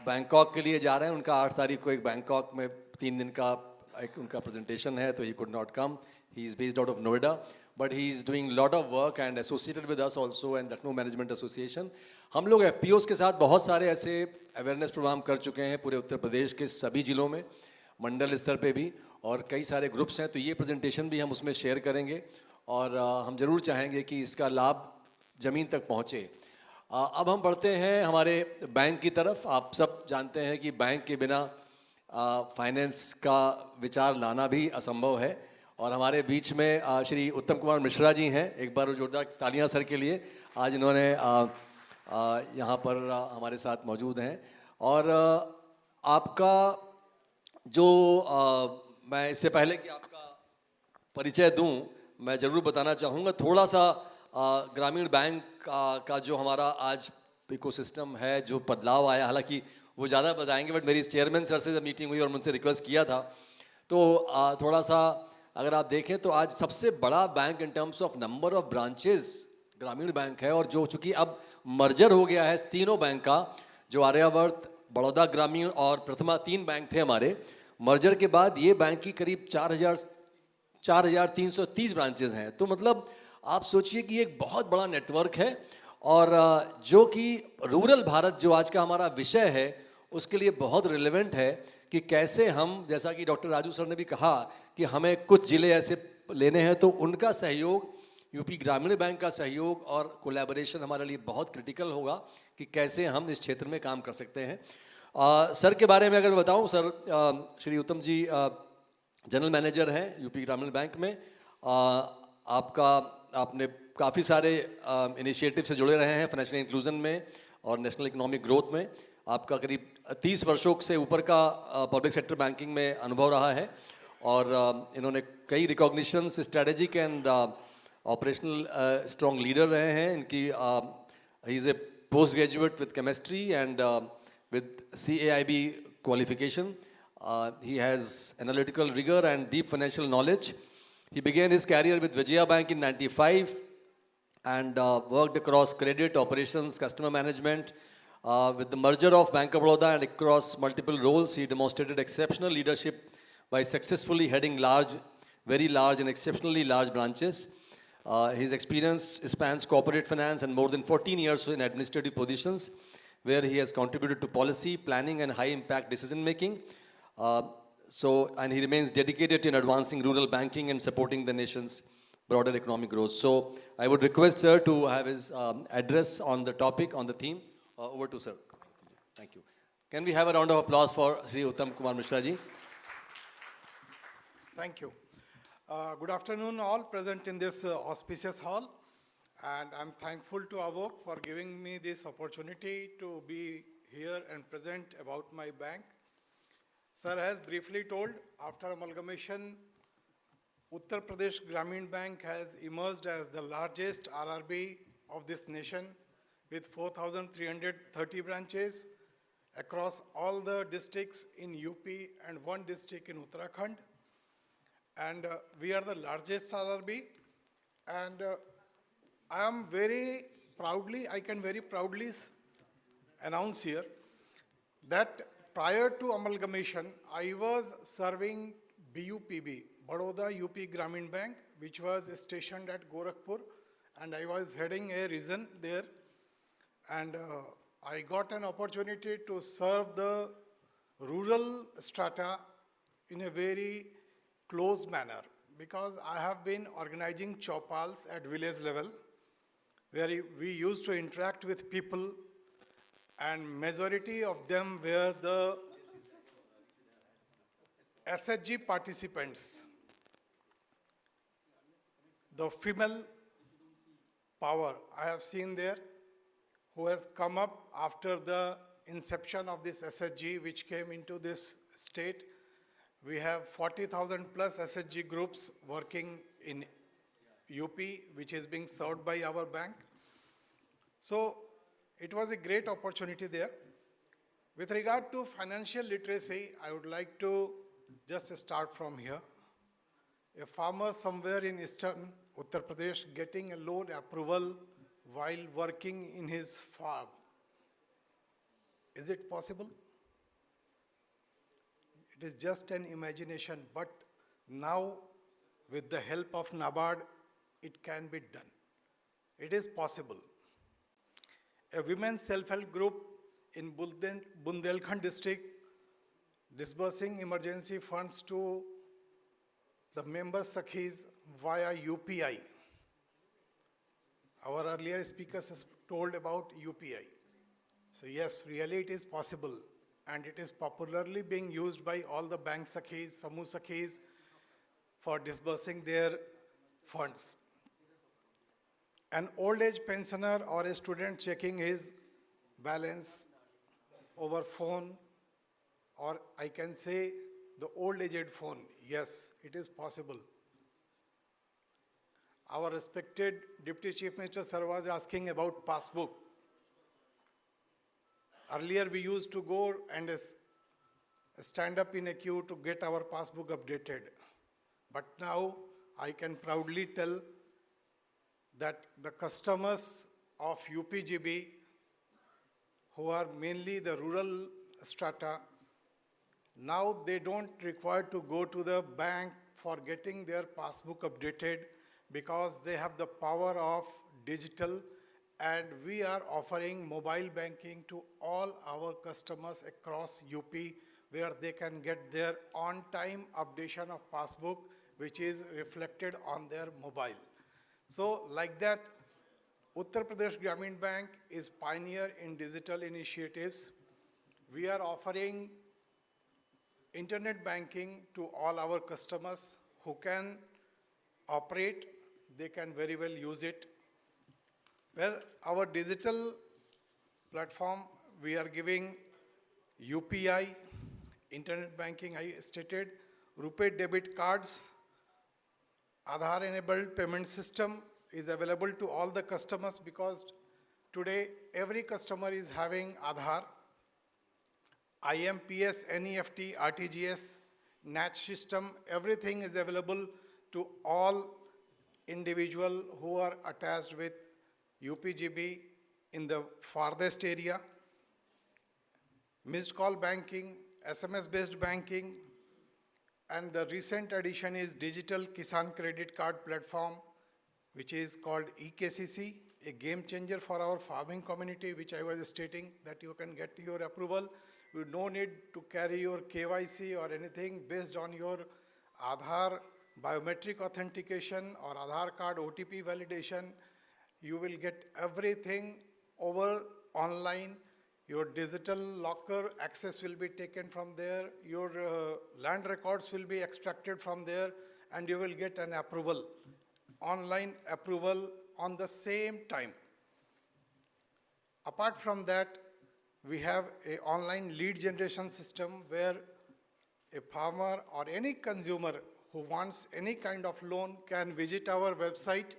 बैंकॉक के लिए जा रहे हैं। उनका 8 तारीख को एक बैंकॉक में 3 दिन का एक उनका प्रेजेंटेशन है, तो he could not come. He is based out of Noida, but he is doing lot of work and associated with us also and Lucknow Management Association. हम लोग FPOs के साथ बहुत सारे ऐसे अवेयरनेस प्रोग्राम कर चुके हैं पूरे उत्तर प्रदेश के सभी जिलों में, मंडल स्तर पे भी, और कई सारे ग्रुप्स हैं, तो ये प्रेजेंटेशन भी हम उसमें शेयर करेंगे और हम ज़रूर चाहेंगे कि इसका लाभ ज़मीन तक पहुँचे. अब हम बढ़ते हैं हमारे बैंक की तरफ. आप सब जानते हैं कि बैंक के बिना फाइनेंस का विचार लाना भी असंभव है, और हमारे बीच में श्री उत्तम कुमार मिश्रा जी हैं. एक बार जोरदार तालियां सर के लिए. आज इन्होंने यहाँ पर हमारे साथ मौजूद हैं. और आपका जो मैं इससे पहले कि आपका परिचय दूं, मैं ज़रूर बताना चाहूँगा थोड़ा सा ग्रामीण बैंक का जो हमारा आज इकोसिस्टम है, जो बदलाव आया, हालांकि वो ज़्यादा बताएंगे, बट मेरी चेयरमैन सर से जब मीटिंग हुई और मुझसे रिक्वेस्ट किया था, तो थोड़ा सा अगर आप देखें तो आज सबसे बड़ा bank in terms of number of branches ग्रामीण बैंक है. और जो चूँकि अब मर्जर हो गया है तीनों बैंक का, जो आर्यावर्त, बड़ौदा ग्रामीण और प्रथमा, 3 बैंक थे हमारे, मर्जर के बाद ये बैंक की करीब 4,330 ब्रांचेस हैं. तो मतलब आप सोचिए कि एक बहुत बड़ा नेटवर्क है, और जो कि रूरल भारत जो आज का हमारा विषय है उसके लिए बहुत रिलेवेंट है कि कैसे हम, जैसा कि डॉक्टर राजू सर ने भी कहा कि हमें कुछ ज़िले ऐसे लेने हैं, तो उनका सहयोग, यूपी ग्रामीण बैंक का सहयोग और कोलैबोरेशन हमारे लिए बहुत क्रिटिकल होगा कि कैसे हम इस क्षेत्र में काम कर सकते हैं. सर के बारे में अगर मैं बताऊं, सर श्री उत्तम जी जनरल मैनेजर हैं यूपी ग्रामीण बैंक में. आपने काफ़ी सारे इनिशिएटिव से जुड़े रहे हैं फाइनेंशियल इंक्लूजन में और नेशनल इकोनॉमिक ग्रोथ में. आपका करीब 30 वर्षों से ऊपर का पब्लिक सेक्टर बैंकिंग में अनुभव रहा है, और इन्होंने कई recognitions, strategic and operational strong leader रहे हैं. इनकी he is a post graduate with chemistry and with CAIB qualification. He has analytical rigor and deep financial knowledge. He began his career with Vijaya Bank in 95 and worked across credit, operations, customer management. With the merger of Bank of Baroda and across multiple roles, he demonstrated exceptional leadership by successfully heading large, very large and exceptionally large branches. His experience spans corporate finance and more than 14 years in administrative positions, where he has contributed to policy, planning and high impact decision making. And he remains dedicated in advancing rural banking and supporting the nation's broader economic growth. So I would request sir to have his address on the topic, on the theme. Over to sir. Thank you. Can we have a round of applause for Sri Uttam Kumar Mishra ji? Thank you. Good afternoon all present in this auspicious hall. And I'm thankful to AVOC for giving me this opportunity to be here and present about my bank. Sir has briefly told, after amalgamation, Uttar Pradesh Gramin Bank has emerged as the largest RRB of this nation with 4,330 branches across all the districts in UP and one district in Uttarakhand. And we are the largest RRB, and I can very proudly announce here that prior to amalgamation, I was serving BUPB, Baroda UP Gramin Bank, which was stationed at Gorakhpur, and I was heading a region there. And I got an opportunity to serve the rural strata in a very close manner, because I have been organizing chopals at village level, where we used to interact with people, and majority of them were the SHG participants, the female power I have seen there, who has come up after the inception of this SHG, which came into this state. We have 40,000 plus SHG groups working in UP, which is being served by our bank. So it was a great opportunity there. With regard to financial literacy, I would like to just start from here. A farmer somewhere in eastern Uttar Pradesh getting a loan approval while working in his farm. Is it possible? It is just an imagination, but now with the help of NABARD, it can be done. It is possible. A women's self-help group in Bundelkhand district disbursing emergency funds to the member Sakhis via UPI. Our earlier speakers has told about UPI. So yes, really it is possible, and it is popularly being used by all the bank Sakhis, Samu Sakhis for disbursing their funds. An old age pensioner or a student checking his balance over phone, or I can say the old aged phone, yes, it is possible. Our respected Deputy Chief Minister sir was asking about passbook. Earlier we used to go and stand up in a queue to get our passbook updated. But now I can proudly tell that the customers of UPGB, who are mainly the rural strata, now they don't require to go to the bank for getting their passbook updated, because they have the power of digital, and we are offering mobile banking to all our customers across UP, where they can get their on-time updation of passbook, which is reflected on their mobile. So like that, Uttar Pradesh Gramin Bank is pioneer in digital initiatives. We are offering internet banking to all our customers who can operate, they can very well use it. Well, our digital platform, we are giving UPI, internet banking, I stated, RuPay debit cards, Aadhaar-enabled payment system is available to all the customers, because today every customer is having Aadhaar, IMPS, NEFT, RTGS, NACH system, everything is available to all individuals who are attached with UPGB in the farthest area. Missed call banking, SMS-based banking, and the recent addition is Digital Kisan Credit Card Platform, which is called eKCC, a game changer for our farming community, which I was stating that you can get your approval. You no need to carry your KYC or anything, based on your Aadhaar biometric authentication or Aadhaar card OTP validation. You will get everything over online. Your digital locker access will be taken from there. Your land records will be extracted from there, and you will get an approval, online approval on the same time. Apart from that, we have an online lead generation system where a farmer or any consumer who wants any kind of loan can visit our website,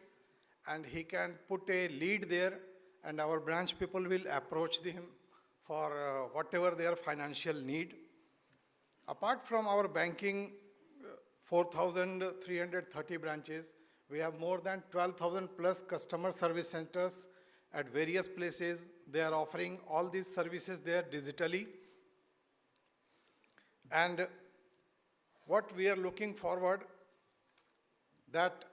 and he can put a lead there, and our branch people will approach him for whatever their financial need. Apart from our banking, 4,330 branches, we have more than 12,000 plus customer service centers at various places. They are offering all these services there digitally. And what we are looking forward, that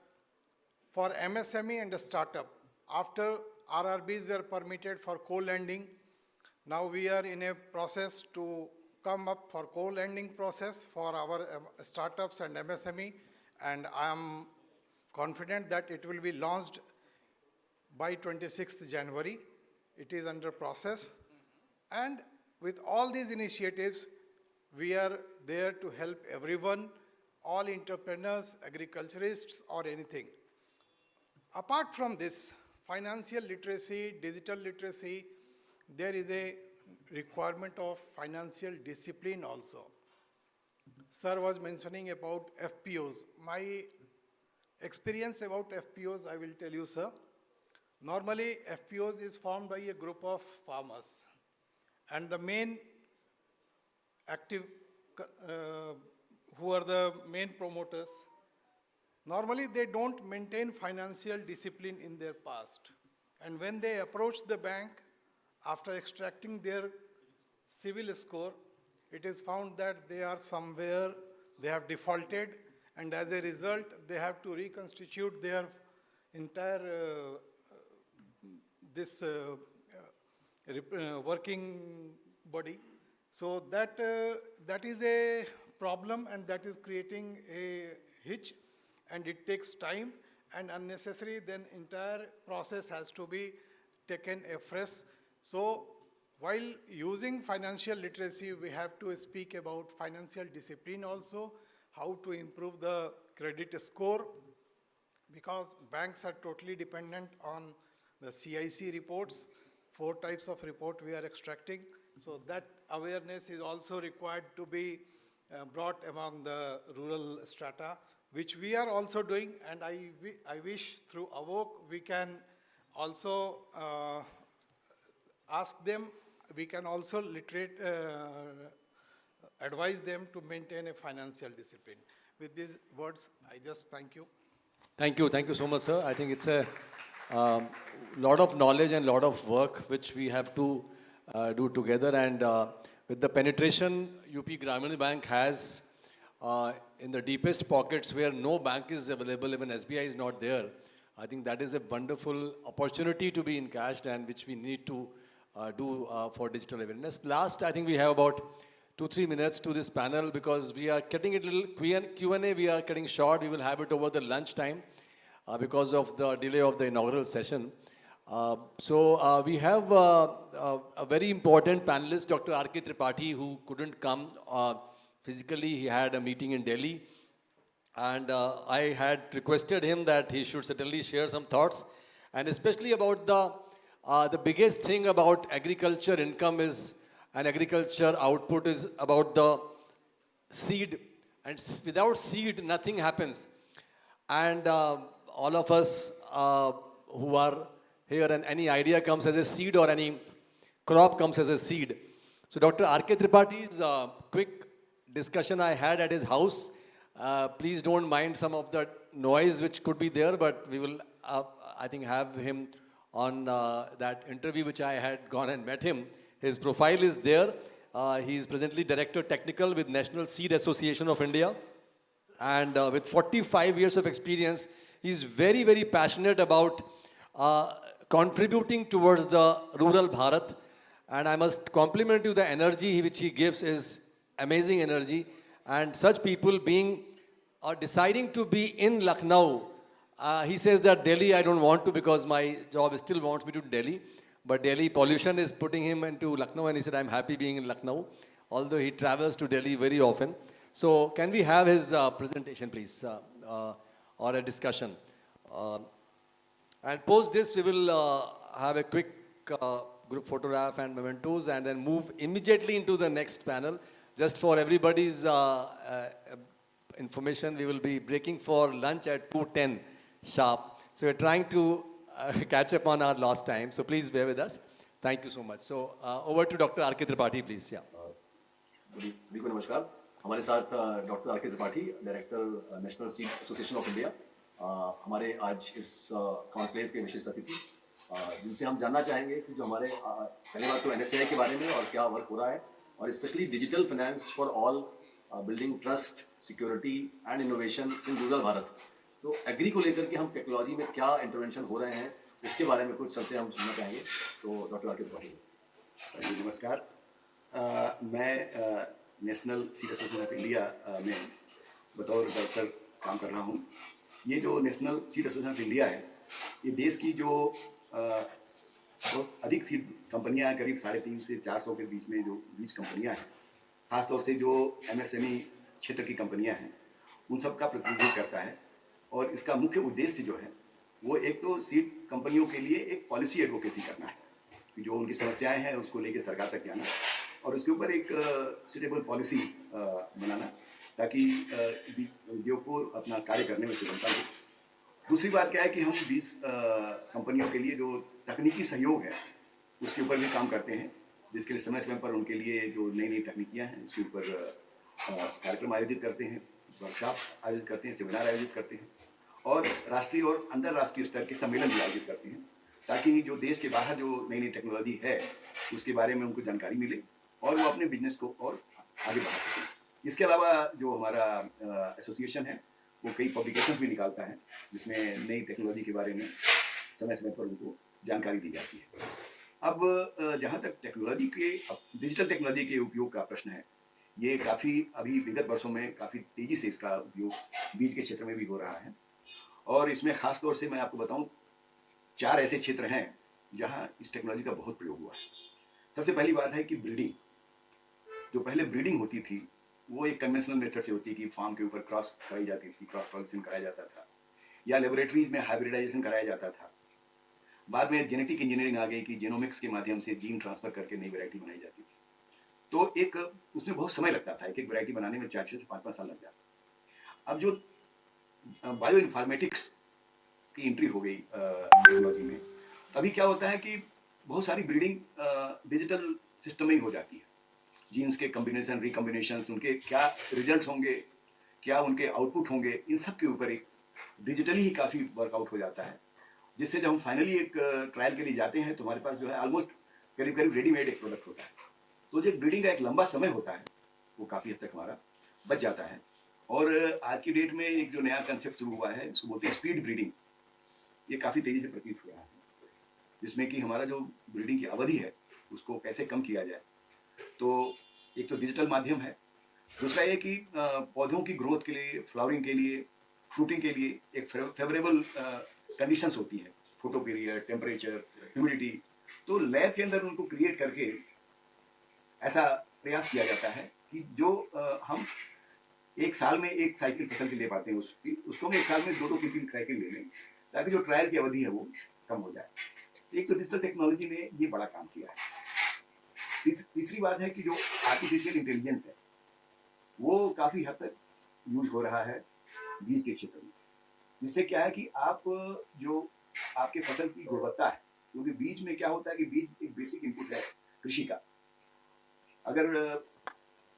for MSME and the startup, after RRBs were permitted for co-lending, now we are in a process to come up for co-lending process for our startups and MSME, and I am confident that it will be launched by 26th January. It is under process. And with all these initiatives, we are there to help everyone, all entrepreneurs, agriculturists, or anything. Apart from this, financial literacy, digital literacy, there is a requirement of financial discipline also. Sir was mentioning about FPOs. My experience about FPOs, I will tell you, sir. Normally, FPOs is formed by a group of farmers, and the main active, who are the main promoters, normally they don't maintain financial discipline in their past. And when they approach the bank, after extracting their civil score, it is found that they are somewhere, they have defaulted, and as a result, they have to reconstitute their entire working body. So that is a problem, and that is creating a hitch, and it takes time and unnecessary. Then entire process has to be taken afresh. So while using financial literacy, we have to speak about financial discipline also, how to improve the credit score, because banks are totally dependent on the CIC reports. 4 types of report we are extracting. So that awareness is also required to be brought among the rural strata, which we are also doing. And I wish through AVOC we can also ask them, we can also advise them to maintain a financial discipline. With these words, I just thank you. Thank you so much, sir. I think it's a lot of knowledge and lot of work which we have to do together. And with the penetration UP Grameen Bank has in the deepest pockets where no bank is available, even SBI is not there, I think that is a wonderful opportunity to be encashed, and which we need to do for digital awareness. Last, I think we have about 2-3 minutes to this panel, because we are cutting it a little Q&A, we are cutting short. We will have it over the lunch time because of the delay of the inaugural session. So we have a very important panelist, Dr. R.K. Tripathi, who couldn't come physically. He had a meeting in Delhi. And I had requested him that he should certainly share some thoughts, and especially about the biggest thing about agriculture income is, and agriculture output is about the seed. And without seed, nothing happens. And all of us who are here, and any idea comes as a seed, or any crop comes as a seed. So Dr. R.K. Tripathi's quick discussion I had at his house, please don't mind some of the noise which could be there, but we will, I think, have him on that interview which I had gone and met him. His profile is there. He is presently Director Technical with National Seed Association of India. And with 45 years of experience, he is very, very passionate about contributing towards the rural Bharat. And I must compliment you, the energy which he gives is amazing energy. And such people being deciding to be in Lucknow, he says that Delhi I don't want to, because my job still wants me to Delhi. But Delhi pollution is putting him into Lucknow, and he said, I'm happy being in Lucknow, although he travels to Delhi very often. So can we have his presentation, please, or a discussion? And post this, we will have a quick group photograph and mementos, and then move immediately into the next panel. Just for everybody's information, we will be breaking for lunch at 2:10 sharp. So we're trying to catch up on our lost time. So please bear with us. Thank you so much. So over to Dr. R.K. Tripathi, please. Yeah. सभी को नमस्कार. हमारे साथ doctor R के Tripathi, director national seed association of India, हमारे आज इस conclave के विशिष्ट अतिथि, जिनसे हम जानना चाहेंगे कि जो हमारे पहली बात तो NSAI के बारे में और क्या वर्क हो रहा है, और specially digital finance for all, building trust, security and innovation in rural Bharat. तो एग्री को लेकर के हम टेक्नोलॉजी में क्या इंटरवेंशन हो रहे हैं, इसके बारे में कुछ सर से हम सुनना चाहेंगे. तो डॉक्टर आर के त्रिपाठी. नमस्कार. मैं national seed association of India में बतौर डायरेक्टर काम कर रहा हूँ. ये जो national seed association of India है, ये देश की जो बहुत अधिक सीड कंपनियाँ हैं, करीब 350 से 400 के बीच में जो बीज कंपनियाँ हैं, खासतौर से जो MSME क्षेत्र की कंपनियाँ हैं, उन सब का प्रतिनिधित्व करता है. और इसका मुख्य उद्देश्य जो है वो एक तो सीड कंपनियों के लिए एक पॉलिसी एडवोकेसी करना है, जो उनकी समस्याएं हैं उसको लेकर सरकार तक जाना, और उसके ऊपर एक सुटेबल पॉलिसी बनाना, ताकि उद्योग को अपना कार्य करने में सुगमता हो. दूसरी बात क्या है कि हम 20 कंपनियों के लिए जो तकनीकी सहयोग है उसके ऊपर भी काम करते हैं, जिसके लिए समय समय पर उनके लिए जो नई नई तकनीकियाँ हैं उसके ऊपर कार्यक्रम आयोजित करते हैं, वर्कशॉप आयोजित करते हैं, सेमिनार आयोजित करते हैं, और राष्ट्रीय और अंतर्राष्ट्रीय स्तर के सम्मेलन भी आयोजित करते हैं, ताकि जो देश के बाहर जो नई नई टेक्नोलॉजी है उसके बारे में उनको जानकारी मिले और वो अपने बिजनेस को और आगे बढ़ा सकें. इसके अलावा जो हमारा एसोसिएशन है वो कई पब्लिकेशन भी निकालता है जिसमें नई टेक्नोलॉजी के बारे में समय समय पर उनको जानकारी दी जाती है। अब जहाँ तक टेक्नोलॉजी के डिजिटल टेक्नोलॉजी के उपयोग का प्रश्न है, ये काफ़ी अभी विगत वर्षों में काफ़ी तेज़ी से इसका उपयोग बीज के क्षेत्र में भी हो रहा है। और इसमें ख़ास तौर से मैं आपको बताऊं, 4 ऐसे क्षेत्र हैं जहां इस टेक्नोलॉजी का बहुत प्रयोग हुआ है। सबसे पहली बात है कि ब्रीडिंग, जो पहले ब्रीडिंग होती थी वो एक कन्वेंशनल मेथड से होती कि फार्म के ऊपर क्रॉस कराई जाती थी, क्रॉस पॉलिनेशन कराया जाता था, या लेबोरेटरीज में हाइब्रिडाइजेशन कराया जाता था। बाद में जेनेटिक इंजीनियरिंग आ गई कि जेनोमिक्स के माध्यम से जीन ट्रांसफर करके नई वैरायटी बनाई जाती थी। तो एक उसमें बहुत समय लगता था, एक एक वैरायटी बनाने में 4 से 5 साल लग जाता। अब जो बायो इन्फॉर्मेटिक्स की एंट्री हो गई टेक्नोलॉजी में, तभी क्या होता है कि बहुत सारी ब्रीडिंग डिजिटल सिस्टम में ही हो जाती है। जीन्स के कम्बिनेशन, रिकम्बिनेशन, उनके क्या रिजल्ट होंगे, क्या उनके आउटपुट होंगे, इन सब के ऊपर एक डिजिटली ही काफ़ी वर्कआउट हो जाता है, जिससे जब हम फाइनली एक ट्रायल के लिए जाते हैं तो हमारे पास जो है ऑलमोस्ट करीब करीब रेडीमेड एक प्रोडक्ट होता है। तो जो ब्रीडिंग का एक लंबा समय होता है वो काफ़ी हद तक हमारा बच जाता है। और आज की डेट में एक जो नया कंसेप्ट शुरू हुआ है, उसको बोलते हैं स्पीड ब्रीडिंग, ये काफ़ी तेज़ी से प्रतीत हो रहा है, जिसमें कि हमारा जो ब्रीडिंग की अवधि है उसको कैसे कम किया जाए। तो एक तो डिजिटल माध्यम है, दूसरा ये कि पौधों की ग्रोथ के लिए, फ्लावरिंग के लिए, फ्रूटिंग के लिए एक फेवरेबल कंडीशंस होती है, फोटो पीरियड, टेम्परेचर, ह्यूमिडिटी। तो लैब के अंदर उनको क्रिएट करके ऐसा प्रयास किया जाता है कि जो हम एक साल में एक साइकिल फसल की ले पाते हैं उसको हम एक साल में 2-2, 3-3 साइकिल ले लें, ताकि जो ट्रायल की अवधि है वो कम हो जाए। एक तो डिजिटल टेक्नोलॉजी ने ये बड़ा काम किया है। तीसरी बात है कि जो आर्टिफिशियल इंटेलिजेंस है वो काफ़ी हद तक यूज हो रहा है बीज के क्षेत्र में, जिससे क्या है कि आप जो आपके फसल की गुणवत्ता है, क्योंकि बीज में क्या होता है कि बीज एक बेसिक इनपुट है कृषि का। अगर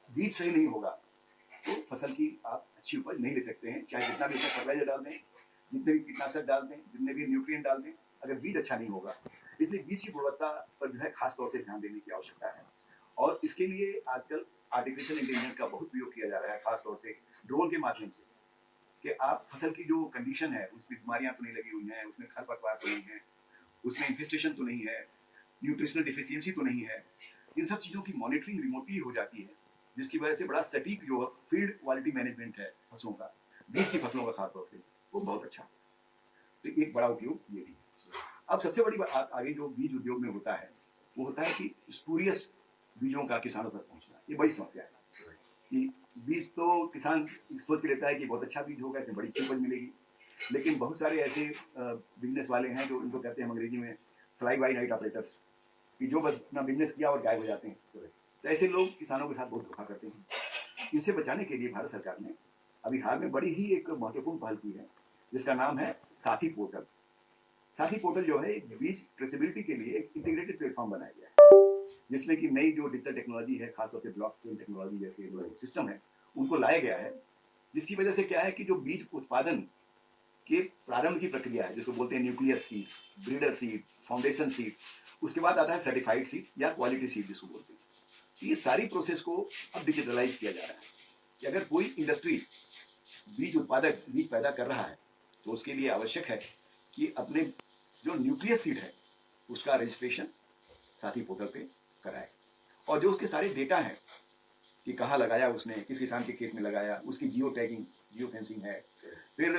बीज सही नहीं होगा तो फसल की आप अच्छी उपज नहीं ले सकते हैं, चाहे जितना भी अच्छा फर्टिलाइजर डाल दें, जितने भी कीटनाशक डाल दें, जितने भी न्यूट्रिएंट डाल दें, अगर बीज अच्छा नहीं होगा। इसलिए बीज की गुणवत्ता पर जो है खास तौर से ध्यान देने की आवश्यकता है। और इसके लिए आजकल आर्टिफिशियल इंटेलिजेंस का बहुत प्रयोग किया जा रहा है, खास तौर से ड्रोन के माध्यम से, कि आप फसल की जो कंडीशन है उसमें बीमारियां तो नहीं लगी हुई हैं, उसमें खरपतवार तो नहीं है, उसमें इन्फेस्टेशन तो नहीं है, न्यूट्रिशनल डिफिशियंसी तो नहीं है, इन सब चीज़ों की मॉनिटरिंग रिमोटली हो जाती है, जिसकी वजह से बड़ा सटीक जो फील्ड क्वालिटी मैनेजमेंट है फसलों का, बीज की फसलों का खासतौर से, वो बहुत अच्छा। तो एक बड़ा उपयोग ये भी। अब सबसे बड़ी बात आगे जो बीज उद्योग में होता है वो होता है कि स्पूरियस बीजों का किसानों तक पहुंचना, ये बड़ी समस्या है। कि बीज तो किसान सोच के लेता है कि बहुत अच्छा बीज होगा, इसमें बड़ी उपज मिलेगी, लेकिन बहुत सारे ऐसे बिजनेस वाले हैं जो इनको कहते हैं अंग्रेजी में फ्लाई बाई नाइट ऑपरेटर्स, कि जो बस अपना बिजनेस किया और गायब हो जाते हैं। तो ऐसे लोग किसानों के साथ बहुत धोखा करते हैं। इनसे बचाने के लिए भारत सरकार ने अभी हाल में बड़ी ही एक महत्वपूर्ण पहल की है, जिसका नाम है साथी पोर्टल। साथी पोर्टल जो है बीज ट्रेसेबिलिटी के लिए एक इंटीग्रेटेड प्लेटफॉर्म बनाया गया है, जिसमें कि नई जो डिजिटल टेक्नोलॉजी है, खासतौर से ब्लॉकचेन टेक्नोलॉजी जैसे जो सिस्टम है उनको लाया गया है, जिसकी वजह से क्या है कि जो बीज उत्पादन के प्रारंभ की प्रक्रिया है, जिसको बोलते हैं nucleus seed, breeder seed, foundation seed, उसके बाद आता है सर्टिफाइड सीड या क्वालिटी सीड जिसको बोलते हैं। ये सारी प्रोसेस को अब डिजिटलाइज किया जा रहा है कि अगर कोई इंडस्ट्री बीज उत्पादक बीज पैदा कर रहा है तो उसके लिए आवश्यक है कि अपने जो न्यूक्लियस सीड है उसका रजिस्ट्रेशन साथी पोर्टल पे कराए, और जो उसके सारे डेटा हैं कि कहाँ लगाया उसने, किस किसान के खेत में लगाया, उसकी जियो टैगिंग, जियो फेंसिंग है, फिर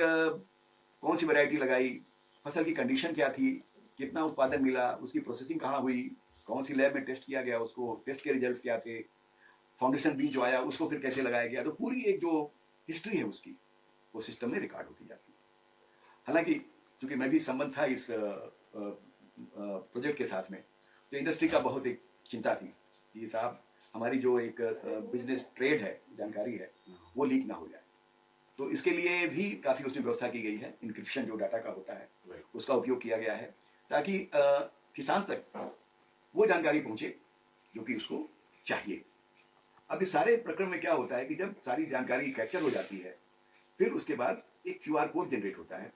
कौन सी वैरायटी लगाई, फसल की कंडीशन क्या थी, कितना उत्पादन मिला, उसकी प्रोसेसिंग कहाँ हुई, कौन सी लैब में टेस्ट किया गया, उसको टेस्ट के रिजल्ट्स क्या थे, फाउंडेशन बीज जो आया उसको फिर कैसे लगाया गया, तो पूरी एक जो हिस्ट्री है उसकी वो सिस्टम में रिकॉर्ड होती जाती है। हालांकि चूंकि मैं भी संबंध था इस प्रोजेक्ट के साथ में, तो इंडस्ट्री का बहुत एक चिंता थी कि साहब हमारी जो एक बिजनेस ट्रेड है, जानकारी है, वो लीक ना हो जाए। तो इसके लिए भी काफ़ी उसमें व्यवस्था की गई है, इंक्रिप्शन जो डाटा का होता है उसका उपयोग किया गया है, ताकि किसान तक वो जानकारी पहुंचे जो कि उसको चाहिए। अब इस सारे प्रकरण में क्या होता है कि जब सारी जानकारी कैप्चर हो जाती है, फिर उसके बाद एक QR कोड जनरेट होता है।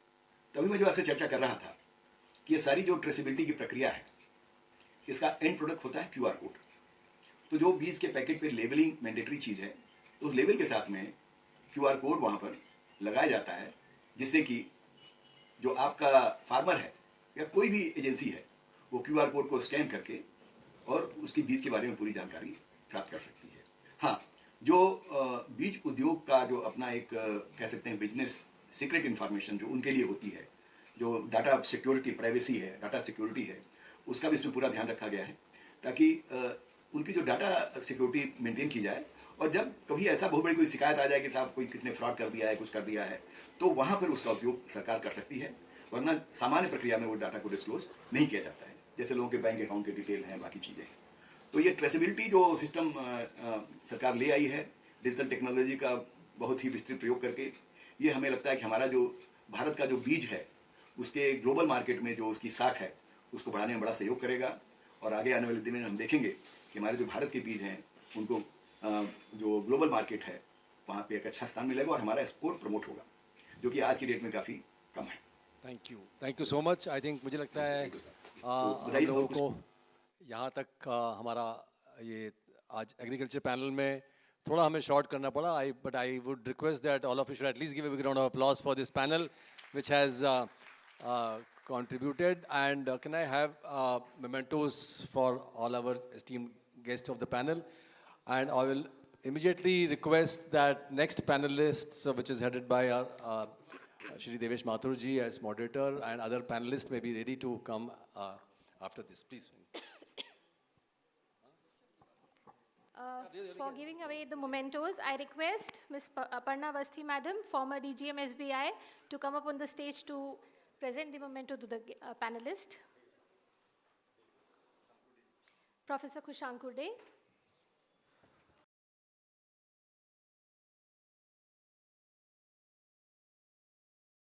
तभी मैं जो आपसे चर्चा कर रहा था कि ये सारी जो ट्रेसेबिलिटी की प्रक्रिया है, इसका एंड प्रोडक्ट होता है QR कोड। तो जो बीज के पैकेट पे लेबलिंग मैंडेटरी चीज़ है, तो उस लेबल के साथ में QR कोड वहाँ पर लगाया जाता है जिससे कि जो आपका फार्मर है या कोई भी एजेंसी है वो क्यूआर कोड को स्कैन करके और उसकी बीज के बारे में पूरी जानकारी प्राप्त कर सकती है। हाँ, जो बीज उद्योग का जो अपना एक कह सकते हैं बिजनेस सीक्रेट इंफॉर्मेशन जो उनके लिए होती है, जो डाटा सिक्योरिटी प्राइवेसी है, डाटा सिक्योरिटी है, उसका भी इसमें पूरा ध्यान रखा गया है ताकि उनकी जो डाटा सिक्योरिटी मेंटेन की जाए और जब कभी ऐसा बहुत बड़ी कोई शिकायत आ जाए कि साहब कोई किसी ने फ्रॉड कर दिया है, कुछ कर दिया है, तो वहाँ पर उसका उपयोग सरकार कर सकती है, वरना सामान्य प्रक्रिया में वो डाटा को डिस्क्लोज नहीं किया जाता है, जैसे लोगों के बैंक अकाउंट के डिटेल हैं, बाकी चीज़ें हैं। तो ये ट्रेसेबिलिटी जो सिस्टम सरकार ले आई है डिजिटल टेक्नोलॉजी का बहुत ही विस्तृत प्रयोग करके, ये हमें लगता है कि हमारा जो भारत का जो बीज है उसके ग्लोबल मार्केट में जो उसकी साख है उसको बढ़ाने में बड़ा सहयोग करेगा। और आगे आने वाले दिन में हम देखेंगे कि हमारे जो भारत के बीज हैं उनको जो ग्लोबल मार्केट है वहाँ पे एक अच्छा स्थान मिलेगा और हमारा एक्सपोर्ट प्रमोट होगा, जो कि आज की डेट में काफ़ी कम है। Thank you so much. I think मुझे लगता है हम बताइए लोगों और को यहाँ तक हमारा ये आज एग्रीकल्चर पैनल में थोड़ा हमें शॉर्ट करना पड़ा। But I would request that all of you should at least give a big round of applause for this panel which has contributed, and can I have mementos for all our esteemed guests of the panel, and I will immediately request that next panelists which is headed by our Shri Devesh Mathur ji as moderator, and other panelists may be ready to come after this, please. For giving away the mementos, I request Ms. Aparna Avasthi Madam, former DGM SBI, to come up on the stage to present the memento to the panelist. Professor Kushankur Dey.